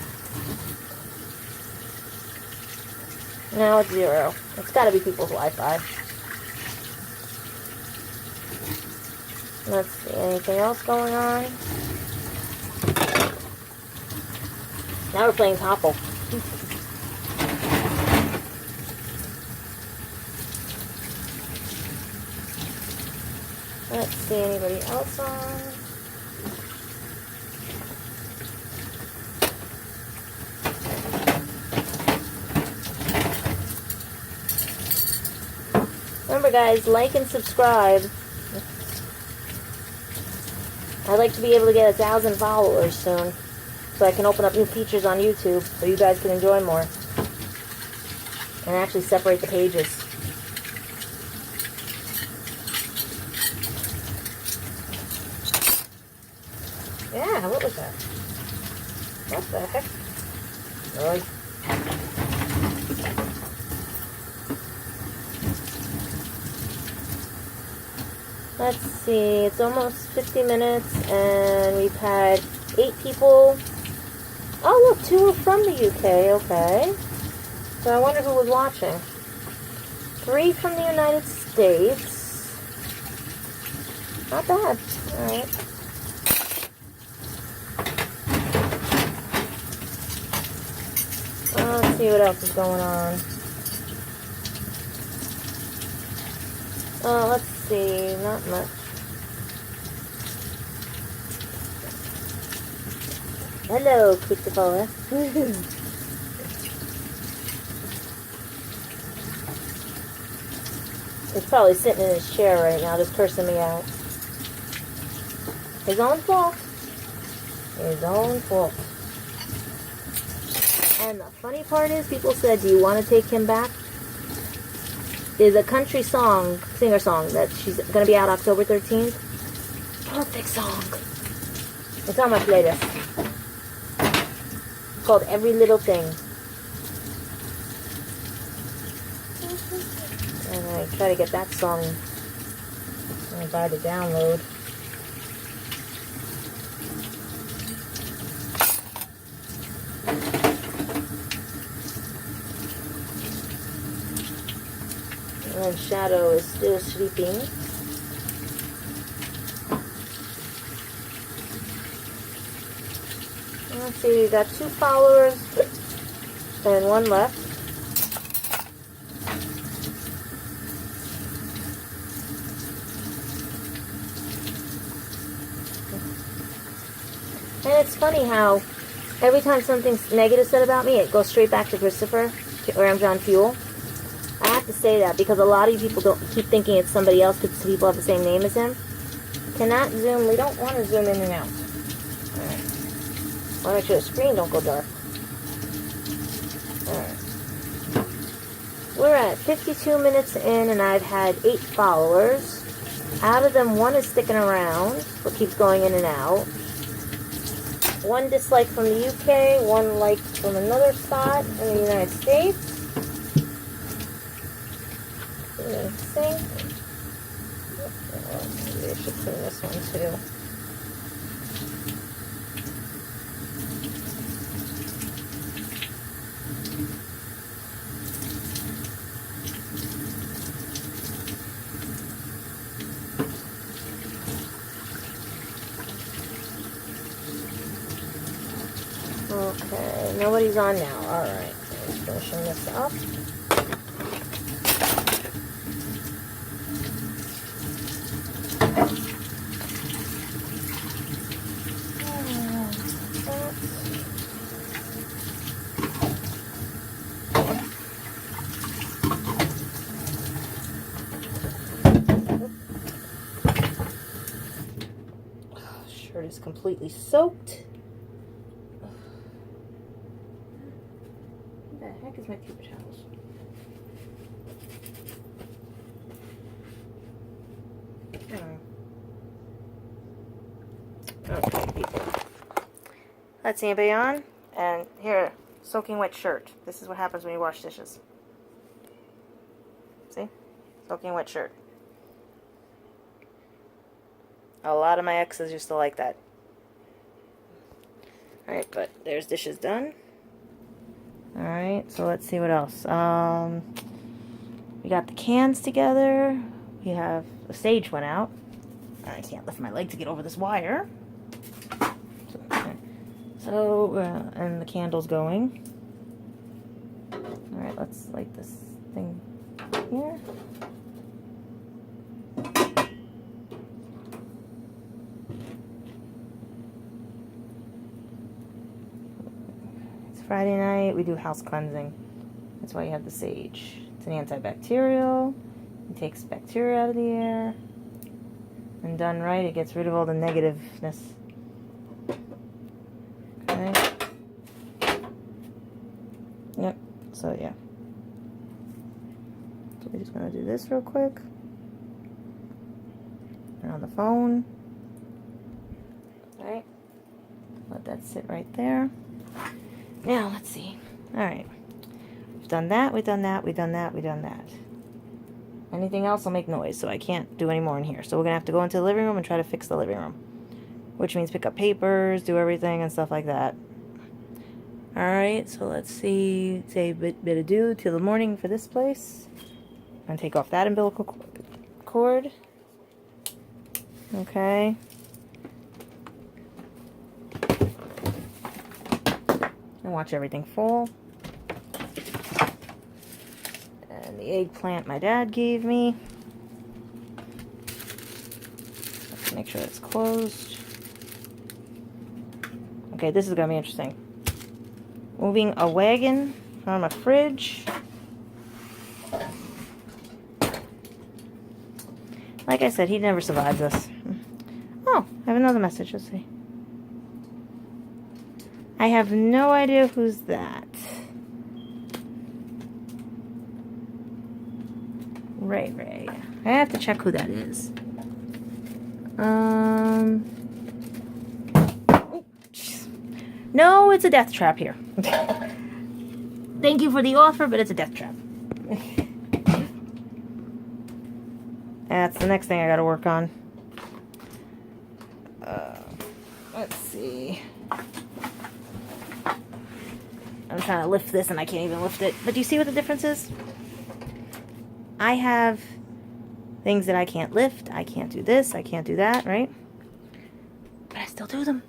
Now it's 0. It's gotta be people's Wi-Fi. Let's see, anything else going on? Now we're playing Topple. Let's see, anybody else on? Remember guys, like and subscribe. I'd like to be able to get 1,000 followers soon. So I can open up new features on YouTube so you guys can enjoy more. And actually separate the pages. Yeah, what was that? What the heck? Really? Let's see, it's almost 50 minutes and we've had 8 people Oh, look, 2 are from the UK. Okay. So I wonder who was watching. 3 from the United States. Not bad. Alright. Let's see what else is going on. Let's see. Not much. Hello, Christopher. He's probably sitting in his chair right now, just cursing me out. His own fault. His own fault. And the funny part is, people said, do you want to take him back? There's a country song, singer-song, that she's going to be out October 13th. Perfect song. It's on my playlist. It's called Every Little Thing. And I try to get that song. I buy the download. And Shadow is still sleeping. Let's see, we got 2 followers and 1 left. And it's funny how every time something's negative said about me, it goes straight back to Christopher, or I'm John Fuel. I have to say that because a lot of you people don't keep thinking it's somebody else because people have the same name as him. Cannot zoom. We don't want to zoom in and out. Alright. Want to make sure the screen don't go dark. Alright. We're at 52 minutes in and I've had 8 followers. Out of them, 1 is sticking around, but keeps going in and out. 1 dislike from the UK, 1 like from another spot in the United States. Sink. Maybe I should clean this one too. Okay, nobody's on now. Alright, just finishing this up. Shirt is completely soaked. What the heck is my paper towels? Okay, people. Let's see, anybody on? And here, soaking wet shirt. This is what happens when you wash dishes. See? Soaking wet shirt. A lot of my exes used to like that. Alright, but there's dishes done. Alright, so let's see what else. We got the cans together. We have, the sage went out. I can't lift my leg to get over this wire. So, and the candle's going. Alright, let's light this thing here. It's Friday night, we do house cleansing. That's why you have the sage. It's an antibacterial. It takes bacteria out of the air. And done right, it gets rid of all the negativeness. Okay. Yep, so yeah. So we're just going to do this real quick. And on the phone. Alright. Let that sit right there. Now, let's see. Alright. We've done that, we've done that, we've done that, we've done that. Anything else will make noise, so I can't do any more in here. So we're going to have to go into the living room and try to fix the living room. Which means pick up papers, do everything, and stuff like that. Alright, so let's see. Say a bit adieu till the morning for this place. I'm going to take off that umbilical cord. Okay. And watch everything fall. And the eggplant my dad gave me. Let's make sure it's closed. Okay, this is going to be interesting. Moving a wagon from a fridge. Like I said, he never survives this. Oh, I have another message. Let's see. I have no idea who's that. Ray. I have to check who that is. No, it's a death trap here. Thank you for the offer, but it's a death trap. That's the next thing I gotta work on. Let's see. I'm trying to lift this and I can't even lift it. But do you see what the difference is? I have things that I can't lift. I can't do this. I can't do that, right? But I still do them.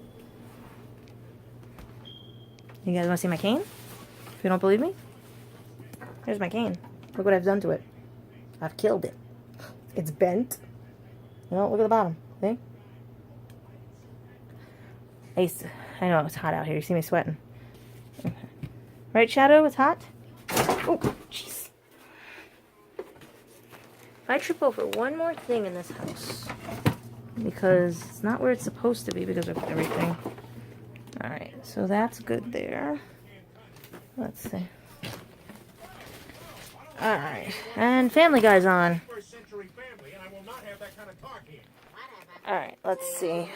You guys want to see my cane? If you don't believe me, here's my cane. Look what I've done to it. I've killed it. It's bent. You know, look at the bottom. See? I know it's hot out here. You see me sweating. Okay. Right, Shadow? It's hot? Oh, jeez. If I trip over one more thing in this house, because it's not where it's supposed to be because of everything. Alright, so that's good there. Let's see. Alright, and Family Guy's on. Alright, let's see.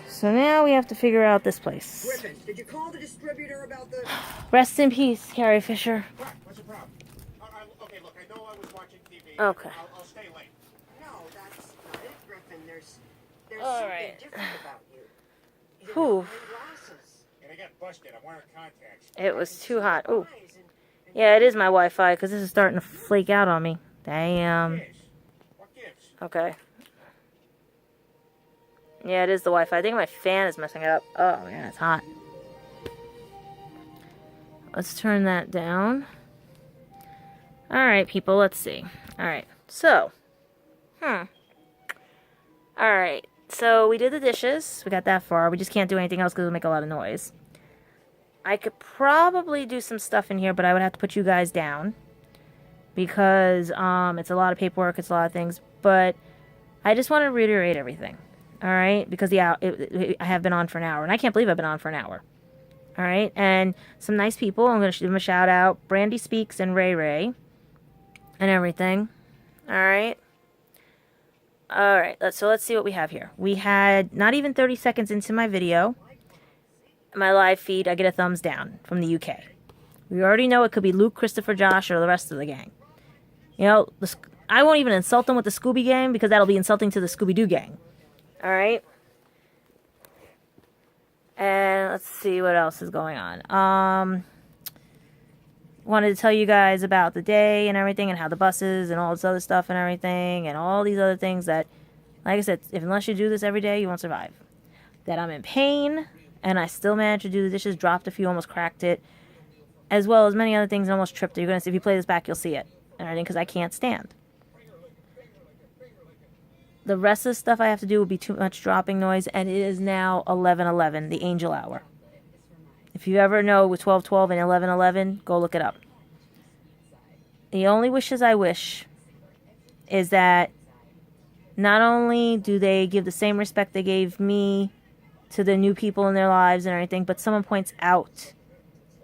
So now we have to figure out this place. Griffin, did you call the distributor about the... Rest in peace, Carrie Fisher. What's the problem? Okay, look, I know I was watching TV. Okay. I'll stay late. No, that's not it, Griffin. There's All something right. different about you. You're Whew. wearing glasses. And I got busted. I'm wearing contacts. It was too hot. Ooh. Eyes and Yeah, it is my Wi-Fi because this is starting to flake out on me. Damn. What gives? Okay. Yeah, it is the Wi-Fi. I think my fan is messing it up. Oh, man, it's hot. Let's turn that down. Alright, people, let's see. Alright, so. Alright, so we did the dishes. We got that far. We just can't do anything else because it'll make a lot of noise. I could probably do some stuff in here, but I would have to put you guys down. Because it's a lot of paperwork, it's a lot of things. But I just want to reiterate everything. Alright, because I have been on for an hour. And I can't believe I've been on for an hour. Alright, and some nice people. I'm going to give them a shout out. Brandy Speaks and Ray. And everything. Alright. Alright, so let's see what we have here. We had not even 30 seconds into my video. My live feed, I get a thumbs down from the UK. We already know it could be Luke, Christopher, Josh, or the rest of the gang. You know, I won't even insult them with the Scooby Gang because that'll be insulting to the Scooby-Doo gang. Alright. And let's see what else is going on. Wanted to tell you guys about the day and everything and how the buses and all this other stuff and everything and all these other things that, like I said, unless you do this every day, you won't survive. That I'm in pain and I still managed to do the dishes, dropped a few, almost cracked it, as well as many other things and almost tripped it. You're going to see, if you play this back, you'll see it and everything because I can't stand. The rest of the stuff I have to do will be too much dropping noise, and it is now 11:11, the angel hour. If you ever know with 12:12 and 11:11, go look it up. The only wishes I wish is that not only do they give the same respect they gave me to the new people in their lives and everything, but someone points out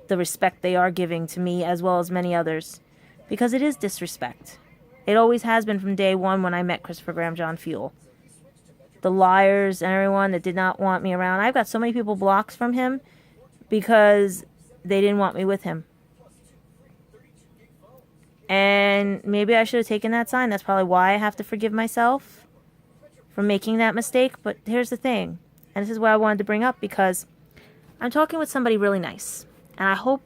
the respect they are giving to me as well as many others, because it is disrespect. It always has been from day one when I met Christopher Graham John Fuel. The liars and everyone that did not want me around. I've got so many people blocked from him because they didn't want me with him. And maybe I should have taken that sign. That's probably why I have to forgive myself for making that mistake. But here's the thing. And this is what I wanted to bring up because I'm talking with somebody really nice, and I hope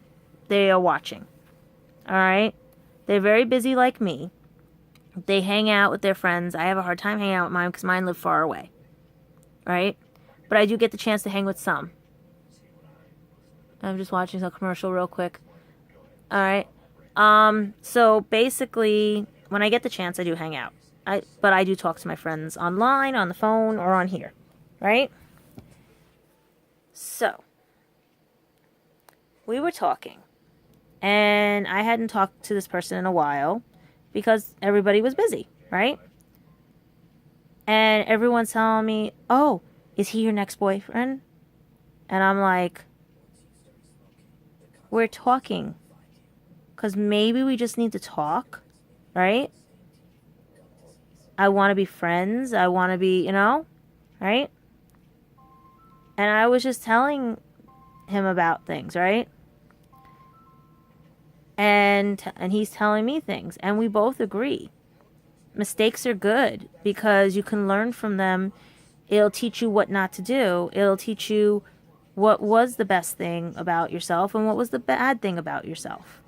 they are watching. All right? They're very busy like me. They hang out with their friends. I have a hard time hanging out with mine because mine live far away. Right? But I do get the chance to hang with some. I'm just watching some commercial real quick. All right. So basically, when I get the chance, I do hang out. But I do talk to my friends online, on the phone, or on here. Right? So, we were talking. And I hadn't talked to this person in a while because everybody was busy, right? And everyone's telling me, oh, is he your next boyfriend? And I'm like, we're talking. Because maybe we just need to talk, right? I want to be friends. I want to be, right? And I was just telling him about things, right? And he's telling me things, and we both agree. Mistakes are good because you can learn from them. It'll teach you what not to do. It'll teach you what was the best thing about yourself and what was the bad thing about yourself.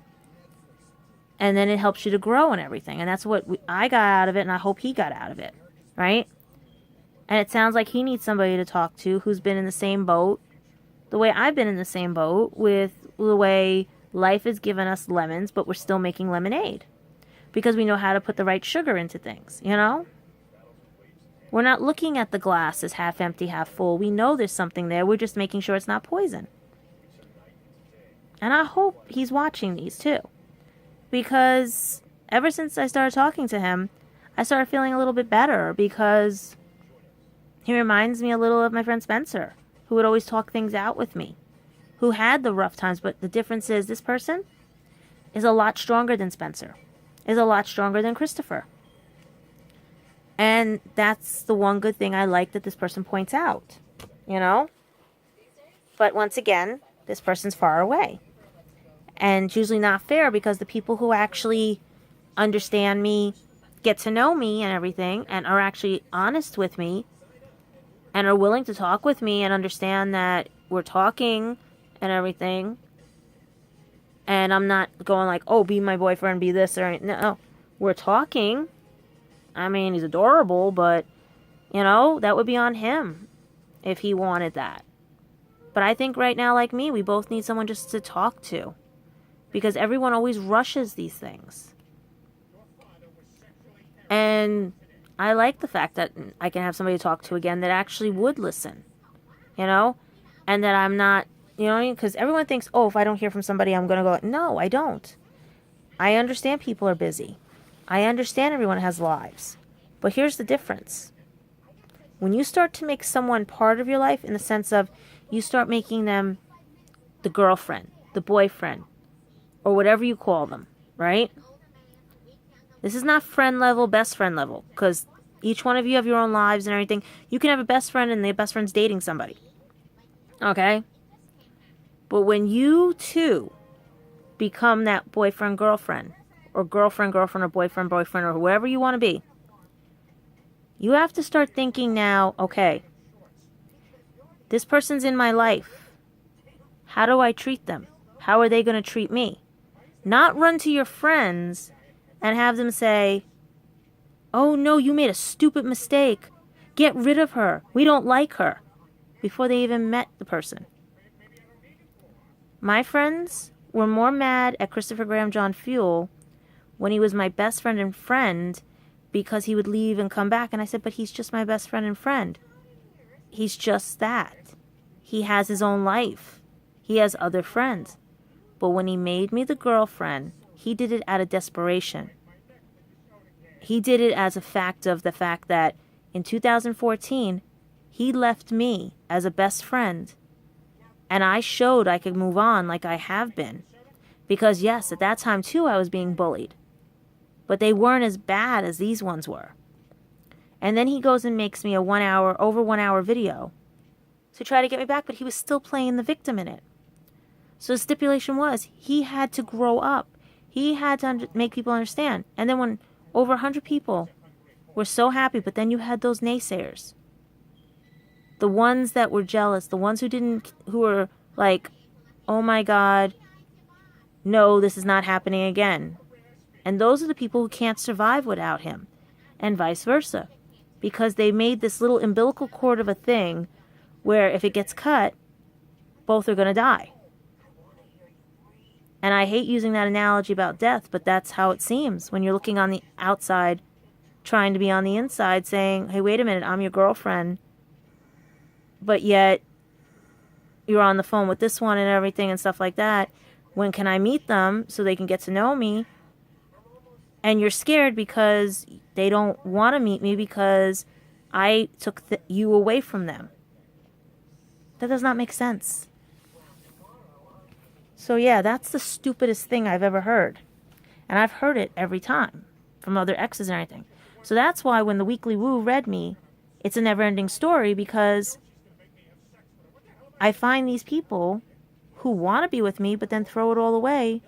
And then it helps you to grow and everything. And that's what I got out of it, and I hope he got out of it, right? And it sounds like he needs somebody to talk to who's been in the same boat, the way I've been in the same boat, with the way life has given us lemons, but we're still making lemonade. Because we know how to put the right sugar into things, We're not looking at the glass as half empty, half full. We know there's something there. We're just making sure it's not poison. And I hope he's watching these too. Because ever since I started talking to him, I started feeling a little bit better because he reminds me a little of my friend Spencer, who would always talk things out with me, who had the rough times. But the difference is this person is a lot stronger than Spencer, is a lot stronger than Christopher. And that's the one good thing I like that this person points out, But once again, this person's far away. And it's usually not fair because the people who actually understand me, get to know me and everything, and are actually honest with me, and are willing to talk with me and understand that we're talking and everything, and I'm not going like, oh, be my boyfriend, be this, or no, we're talking. I mean, he's adorable, but, that would be on him if he wanted that. But I think right now, like me, we both need someone just to talk to. Because everyone always rushes these things. And I like the fact that I can have somebody to talk to again that actually would listen. And that I'm not, because everyone thinks, oh, if I don't hear from somebody, I'm going to go. No, I don't. I understand people are busy. I understand everyone has lives. But here's the difference. When you start to make someone part of your life in the sense of you start making them the girlfriend, the boyfriend, or whatever you call them, right? This is not friend level, best friend level, because each one of you have your own lives and everything. You can have a best friend and the best friend's dating somebody. Okay? But when you two become that boyfriend, girlfriend, or girlfriend, girlfriend, or boyfriend, boyfriend, or whoever you want to be, you have to start thinking now, okay, this person's in my life. How do I treat them? How are they going to treat me? Not run to your friends and have them say, oh no, you made a stupid mistake. Get rid of her. We don't like her. Before they even met the person. My friends were more mad at Christopher Graham John Fuel when he was my best friend and friend because he would leave and come back. And I said, but he's just my best friend and friend. He's just that. He has his own life. He has other friends. But when he made me the girlfriend, he did it out of desperation. He did it as a fact of the fact that in 2014, he left me as a best friend. And I showed I could move on like I have been. Because yes, at that time too, I was being bullied. But they weren't as bad as these ones were. And then he goes and makes me a over 1 hour video to try to get me back, but he was still playing the victim in it. So the stipulation was he had to grow up. He had to make people understand. And then when over 100 people were so happy, but then you had those naysayers. The ones that were jealous, the ones who were Like, oh my God, no, this is not happening again. And those are the people who can't survive without him, and vice versa, because they made this little umbilical cord of a thing where if it gets cut, both are going to die. And I hate using that analogy about death, but that's how it seems when you're looking on the outside, trying to be on the inside, saying, hey, wait a minute, I'm your girlfriend, but yet you're on the phone with this one and everything and stuff like that. When can I meet them so they can get to know me? And you're scared because they don't want to meet me because I took you away from them. That does not make sense. So yeah, that's the stupidest thing I've ever heard. And I've heard it every time from other exes and everything. So that's why when the Weekly Woo read me, it's a never-ending story, because I find these people who want to be with me but then throw it all away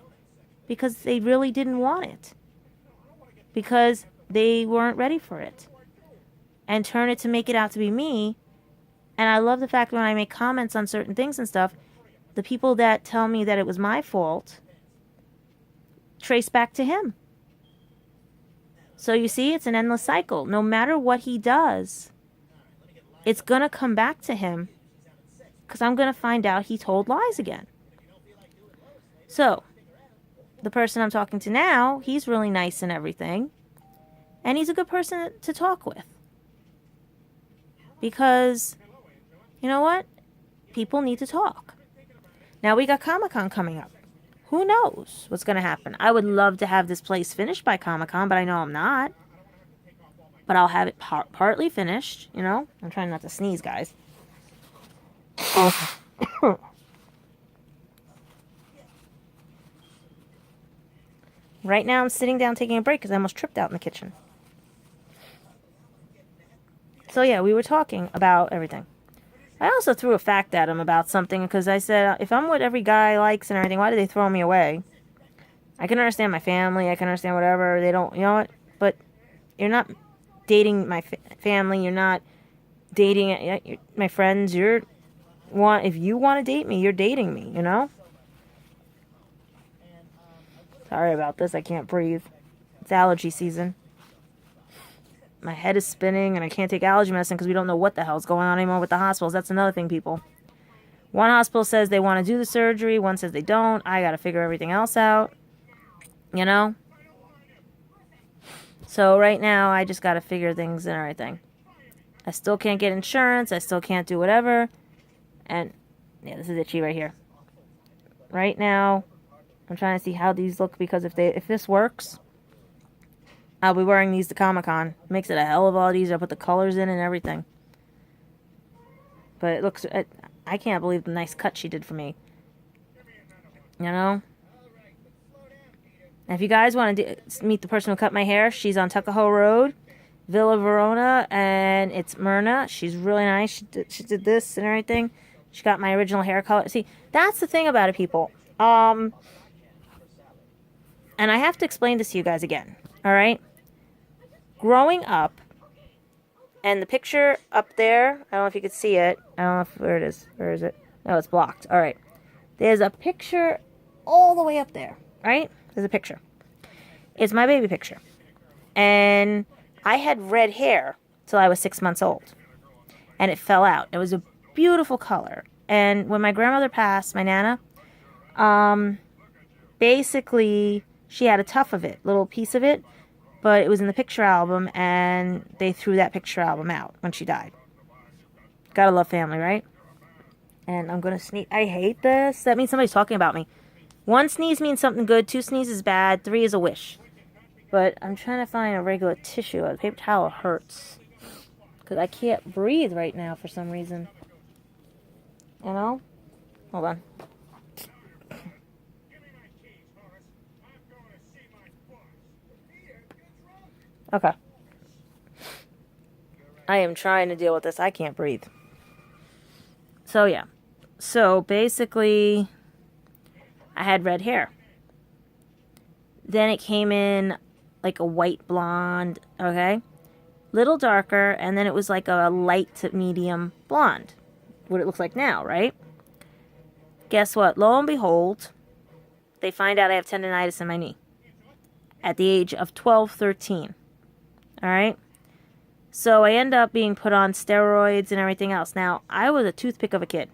because they really didn't want it. Because they weren't ready for it. And turn it to make it out to be me. And I love the fact when I make comments on certain things and stuff, the people that tell me that it was my fault trace back to him. So you see, it's an endless cycle. No matter what he does, it's going to come back to him, because I'm going to find out he told lies again. So, the person I'm talking to now, he's really nice and everything. And he's a good person to talk with. Because, you know what? People need to talk. Now we got Comic-Con coming up. Who knows what's going to happen? I would love to have this place finished by Comic-Con, but I know I'm not. But I'll have it partly finished, you know? I'm trying not to sneeze, guys. Right now I'm sitting down taking a break because I almost tripped out in the kitchen. So yeah, we were talking about everything. I also threw a fact at him about something, because I said, if I'm what every guy likes and everything, why do they throw me away? I can understand my family, I can understand whatever, they don't, you know what? But you're not dating my family, you're not dating my friends, if you want to date me, you're dating me, you know? Sorry about this, I can't breathe. It's allergy season. My head is spinning, and I can't take allergy medicine because we don't know what the hell's going on anymore with the hospitals. That's another thing, people. One hospital says they want to do the surgery. One says they don't. I got to figure everything else out. You know? So right now, I just got to figure things and everything. I still can't get insurance. I still can't do whatever. And, yeah, this is itchy right here. Right now, I'm trying to see how these look, because if this works, I'll be wearing these to Comic-Con. Makes it a hell of a lot easier. I put the colors in and everything. But it looks... I can't believe the nice cut she did for me. You know? And if you guys want to meet the person who cut my hair, she's on Tuckahoe Road, Villa Verona, and it's Myrna. She's really nice. She did this and everything. She got my original hair color. See, that's the thing about it, people. And I have to explain this to you guys again. Alright? Growing up, and the picture up there, I don't know if you could see it. I don't know where it is. Where is it? No, it's blocked. Alright. There's a picture all the way up there. Right? There's a picture. It's my baby picture. And I had red hair till I was 6 months old. And it fell out. It was a beautiful color. And when my grandmother passed, my Nana, basically, she had a tuft of it, little piece of it. But it was in the picture album, and they threw that picture album out when she died. Gotta love family, right? And I'm gonna sneeze. I hate this. That means somebody's talking about me. 1 sneeze means something good, 2 sneezes is bad, 3 is a wish. But I'm trying to find a regular tissue. A paper towel hurts. Because I can't breathe right now for some reason. You know? Hold on. Okay. I am trying to deal with this. I can't breathe. So, yeah. So, basically, I had red hair. Then it came in like a white blonde, okay? Little darker, and then it was like a light to medium blonde. What it looks like now, right? Guess what? Lo and behold, they find out I have tendonitis in my knee at the age of 12, 13. All right? So I end up being put on steroids and everything else. Now, I was a toothpick of a kid.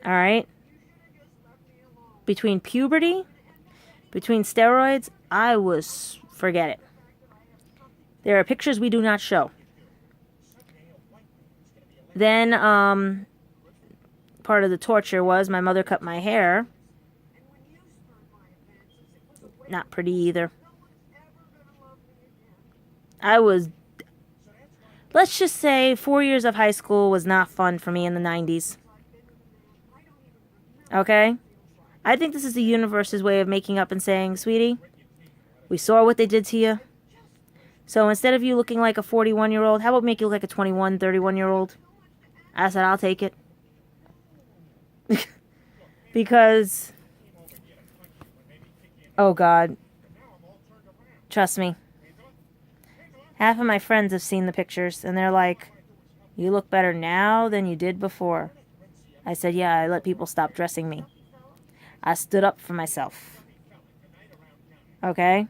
All right? Between puberty, between steroids, I was, forget it. There are pictures we do not show. Then, part of the torture was my mother cut my hair. Not pretty either. I was, let's just say 4 years of high school was not fun for me in the 90s. Okay? I think this is the universe's way of making up and saying, sweetie, we saw what they did to you. So instead of you looking like a 41-year-old, how about make you look like a 21, 31-year-old? I said, I'll take it. Because, oh God, trust me. Half of my friends have seen the pictures, and they're like, you look better now than you did before. I said, yeah, I let people stop dressing me. I stood up for myself. Okay?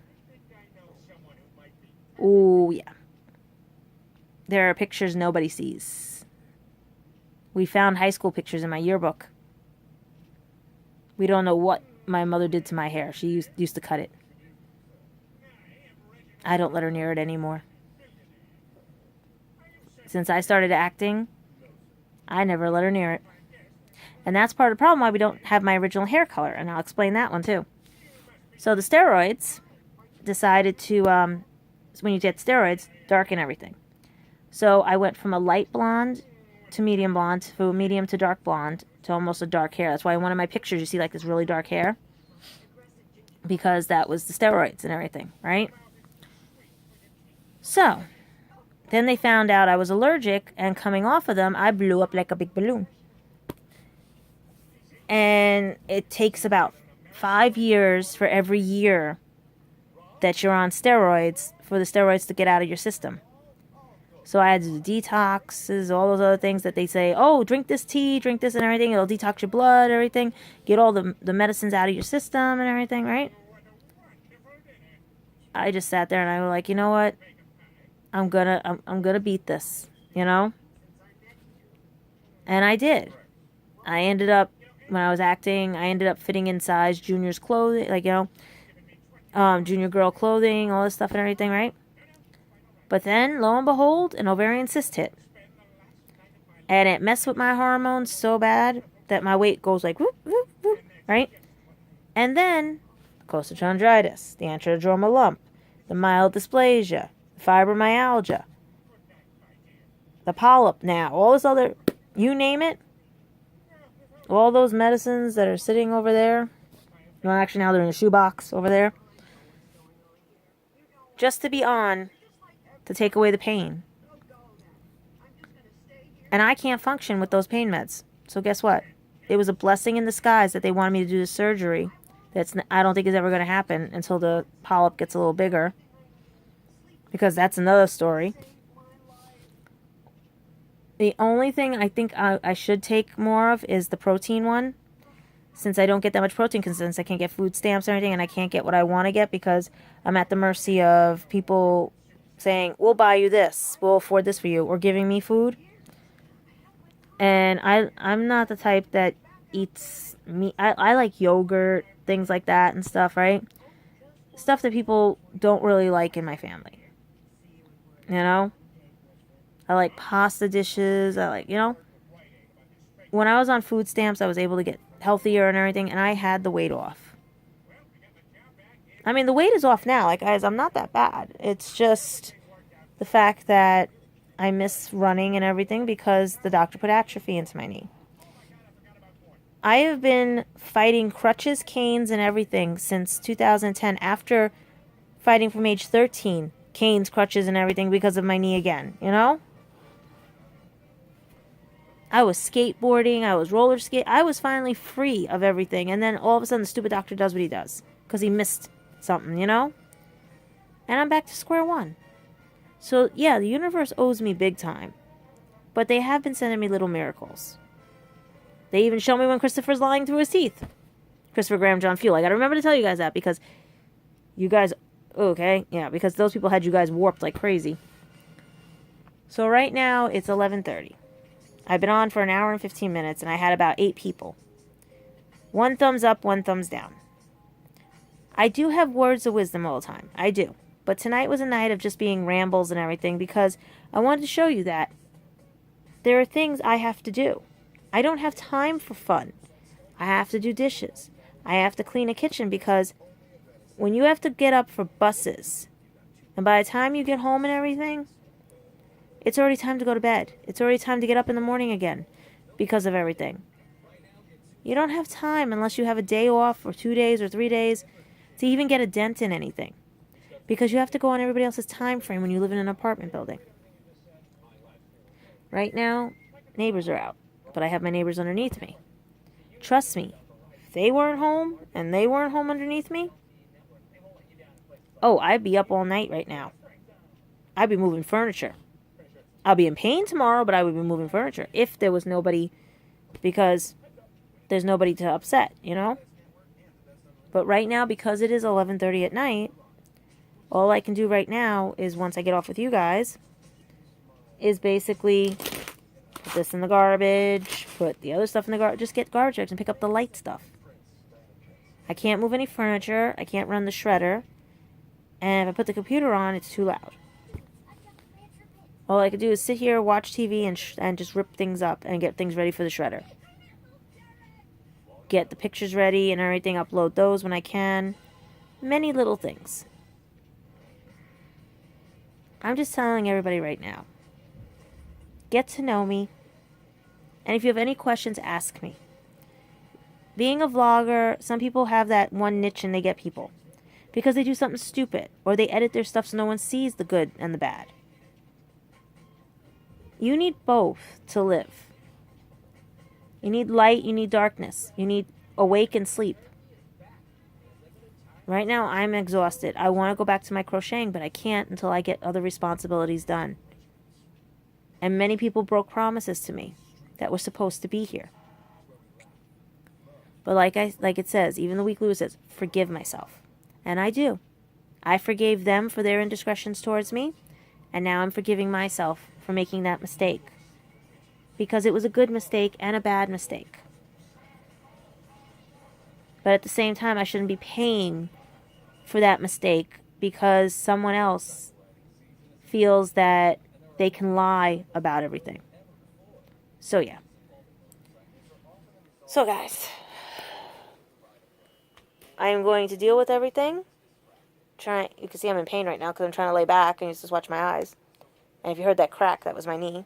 Ooh, yeah. There are pictures nobody sees. We found high school pictures in my yearbook. We don't know what my mother did to my hair. She used to cut it. I don't let her near it anymore. Since I started acting, I never let her near it. And that's part of the problem why we don't have my original hair color. And I'll explain that one too. So the steroids decided to, when you get steroids, darken everything. So I went from a light blonde to medium blonde, to medium to dark blonde, to almost a dark hair. That's why in one of my pictures you see like this really dark hair. Because that was the steroids and everything, right? So, then they found out I was allergic, and coming off of them, I blew up like a big balloon. And it takes about 5 years for every year that you're on steroids for the steroids to get out of your system. So I had to do detoxes, all those other things that they say, oh, drink this tea, drink this and everything. It'll detox your blood, everything. Get all the medicines out of your system and everything, right? I just sat there and I was like, you know what? I'm gonna beat this, you know? And I did. I ended up, when I was acting, I ended up fitting in size junior's clothing, like, you know, junior girl clothing, all this stuff and everything, right? But then, lo and behold, an ovarian cyst hit. And it messed with my hormones so bad that my weight goes like, whoop, whoop, whoop, right? And then, costochondritis, the antrodermal lump, the mild dysplasia, fibromyalgia, the polyp now, all this other, you name it. All those medicines that are sitting over there. Well, actually now they're in a shoebox over there. Just to be on to take away the pain. And I can't function with those pain meds. So guess what? It was a blessing in disguise that they wanted me to do the surgery. I don't think is ever going to happen until the polyp gets a little bigger. Because that's another story. The only thing I think I should take more of is the protein one. Since I don't get that much protein, because since I can't get food stamps or anything, and I can't get what I want to get because I'm at the mercy of people saying, we'll buy you this, we'll afford this for you, or giving me food. And I'm not the type that eats meat. I like yogurt, things like that and stuff, right? Stuff that people don't really like in my family. You know? I like pasta dishes. I like, you know? When I was on food stamps, I was able to get healthier and everything, and I had the weight off. I mean, the weight is off now. Like, guys, I'm not that bad. It's just the fact that I miss running and everything because the doctor put atrophy into my knee. I have been fighting crutches, canes, and everything since 2010 after fighting from age 13. Canes, crutches, and everything because of my knee again, you know? I was skateboarding, I was roller skate. I was finally free of everything. And then all of a sudden the stupid doctor does what he does. Because he missed something, you know? And I'm back to square one. So, yeah, the universe owes me big time. But they have been sending me little miracles. They even show me when Christopher's lying through his teeth. Christopher Graham John Fuel. I gotta remember to tell you guys that because you guys, okay, yeah, because those people had you guys warped like crazy. So right now it's 11:30. I've been on for an hour and 15 minutes and I had about 8 people. 1 thumbs up, 1 thumbs down. I do have words of wisdom all the time. I do. But tonight was a night of just being rambles and everything because I wanted to show you that there are things I have to do. I don't have time for fun. I have to do dishes. I have to clean a kitchen because when you have to get up for buses, and by the time you get home and everything, it's already time to go to bed. It's already time to get up in the morning again because of everything. You don't have time unless you have a day off or 2 days or 3 days to even get a dent in anything. Because you have to go on everybody else's time frame when you live in an apartment building. Right now, neighbors are out, but I have my neighbors underneath me. Trust me, if they weren't home and they weren't home underneath me, oh, I'd be up all night right now. I'd be moving furniture. I'll be in pain tomorrow, but I would be moving furniture if there was nobody, because there's nobody to upset, you know? But right now, because it is 11:30 at night, all I can do right now is, once I get off with you guys, is basically put this in the garbage, put the other stuff in the garbage, just get garbage bags and pick up the light stuff. I can't move any furniture, I can't run the shredder, and if I put the computer on, it's too loud. All I could do is sit here, watch TV, and just rip things up and get things ready for the shredder. Get the pictures ready and everything, upload those when I can. Many little things. I'm just telling everybody right now. Get to know me. And if you have any questions, ask me. Being a vlogger, some people have that one niche and they get people. Because they do something stupid. Or they edit their stuff so no one sees the good and the bad. You need both to live. You need light, you need darkness. You need awake and sleep. Right now, I'm exhausted. I want to go back to my crocheting, but I can't until I get other responsibilities done. And many people broke promises to me that were supposed to be here. But like it says, even the weekly says, forgive myself. And I do. I forgave them for their indiscretions towards me, and now I'm forgiving myself for making that mistake. Because it was a good mistake and a bad mistake. But at the same time, I shouldn't be paying for that mistake because someone else feels that they can lie about everything. So yeah. So guys, I am going to deal with everything. You can see I'm in pain right now because I'm trying to lay back and you just watch my eyes. And if you heard that crack, that was my knee.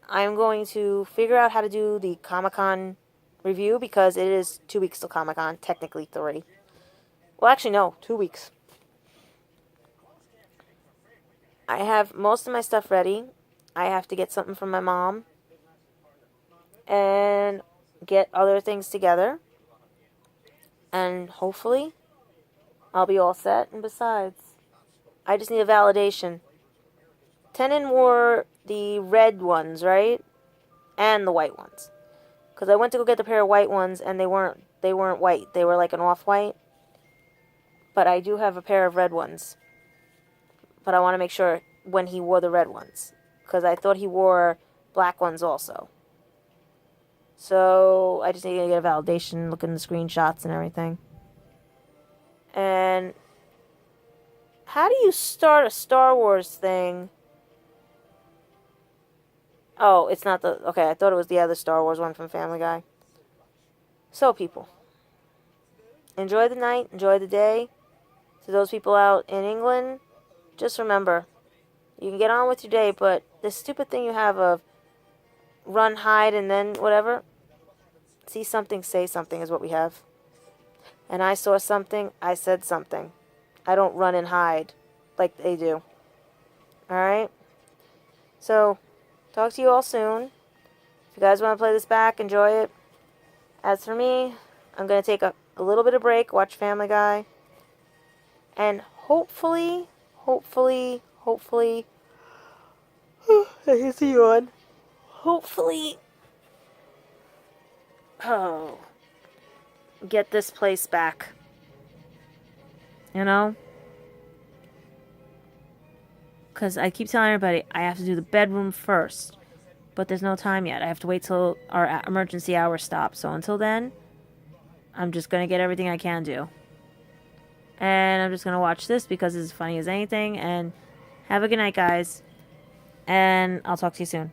I'm going to figure out how to do the Comic-Con review because it is 2 weeks till Comic-Con, technically 3. Well, actually, no, 2 weeks. I have most of my stuff ready. I have to get something from my mom and get other things together. And hopefully, I'll be all set. And besides, I just need a validation. Tenon wore the red ones, right? And the white ones. Because I went to go get the pair of white ones and they weren't white. They were like an off-white. But I do have a pair of red ones. But I want to make sure when he wore the red ones. Because I thought he wore black ones also. So I just need to get a validation, look in the screenshots and everything. And how do you start a Star Wars thing? Oh, it's not the... Okay, I thought it was the other Star Wars one from Family Guy. So, people. Enjoy the night. Enjoy the day. To those people out in England, just remember, you can get on with your day, but this stupid thing you have of run, hide, and then whatever, see something, say something is what we have. And I saw something, I said something. I don't run and hide like they do. Alright? So, talk to you all soon. If you guys want to play this back, enjoy it. As for me, I'm going to take a little bit of break, watch Family Guy. And hopefully, I can see you on. Hopefully, Oh, get this place back. You know? Because I keep telling everybody I have to do the bedroom first. But there's no time yet. I have to wait till our emergency hour stops. So until then, I'm just going to get everything I can do. And I'm just going to watch this because it's as funny as anything. And have a good night, guys. And I'll talk to you soon.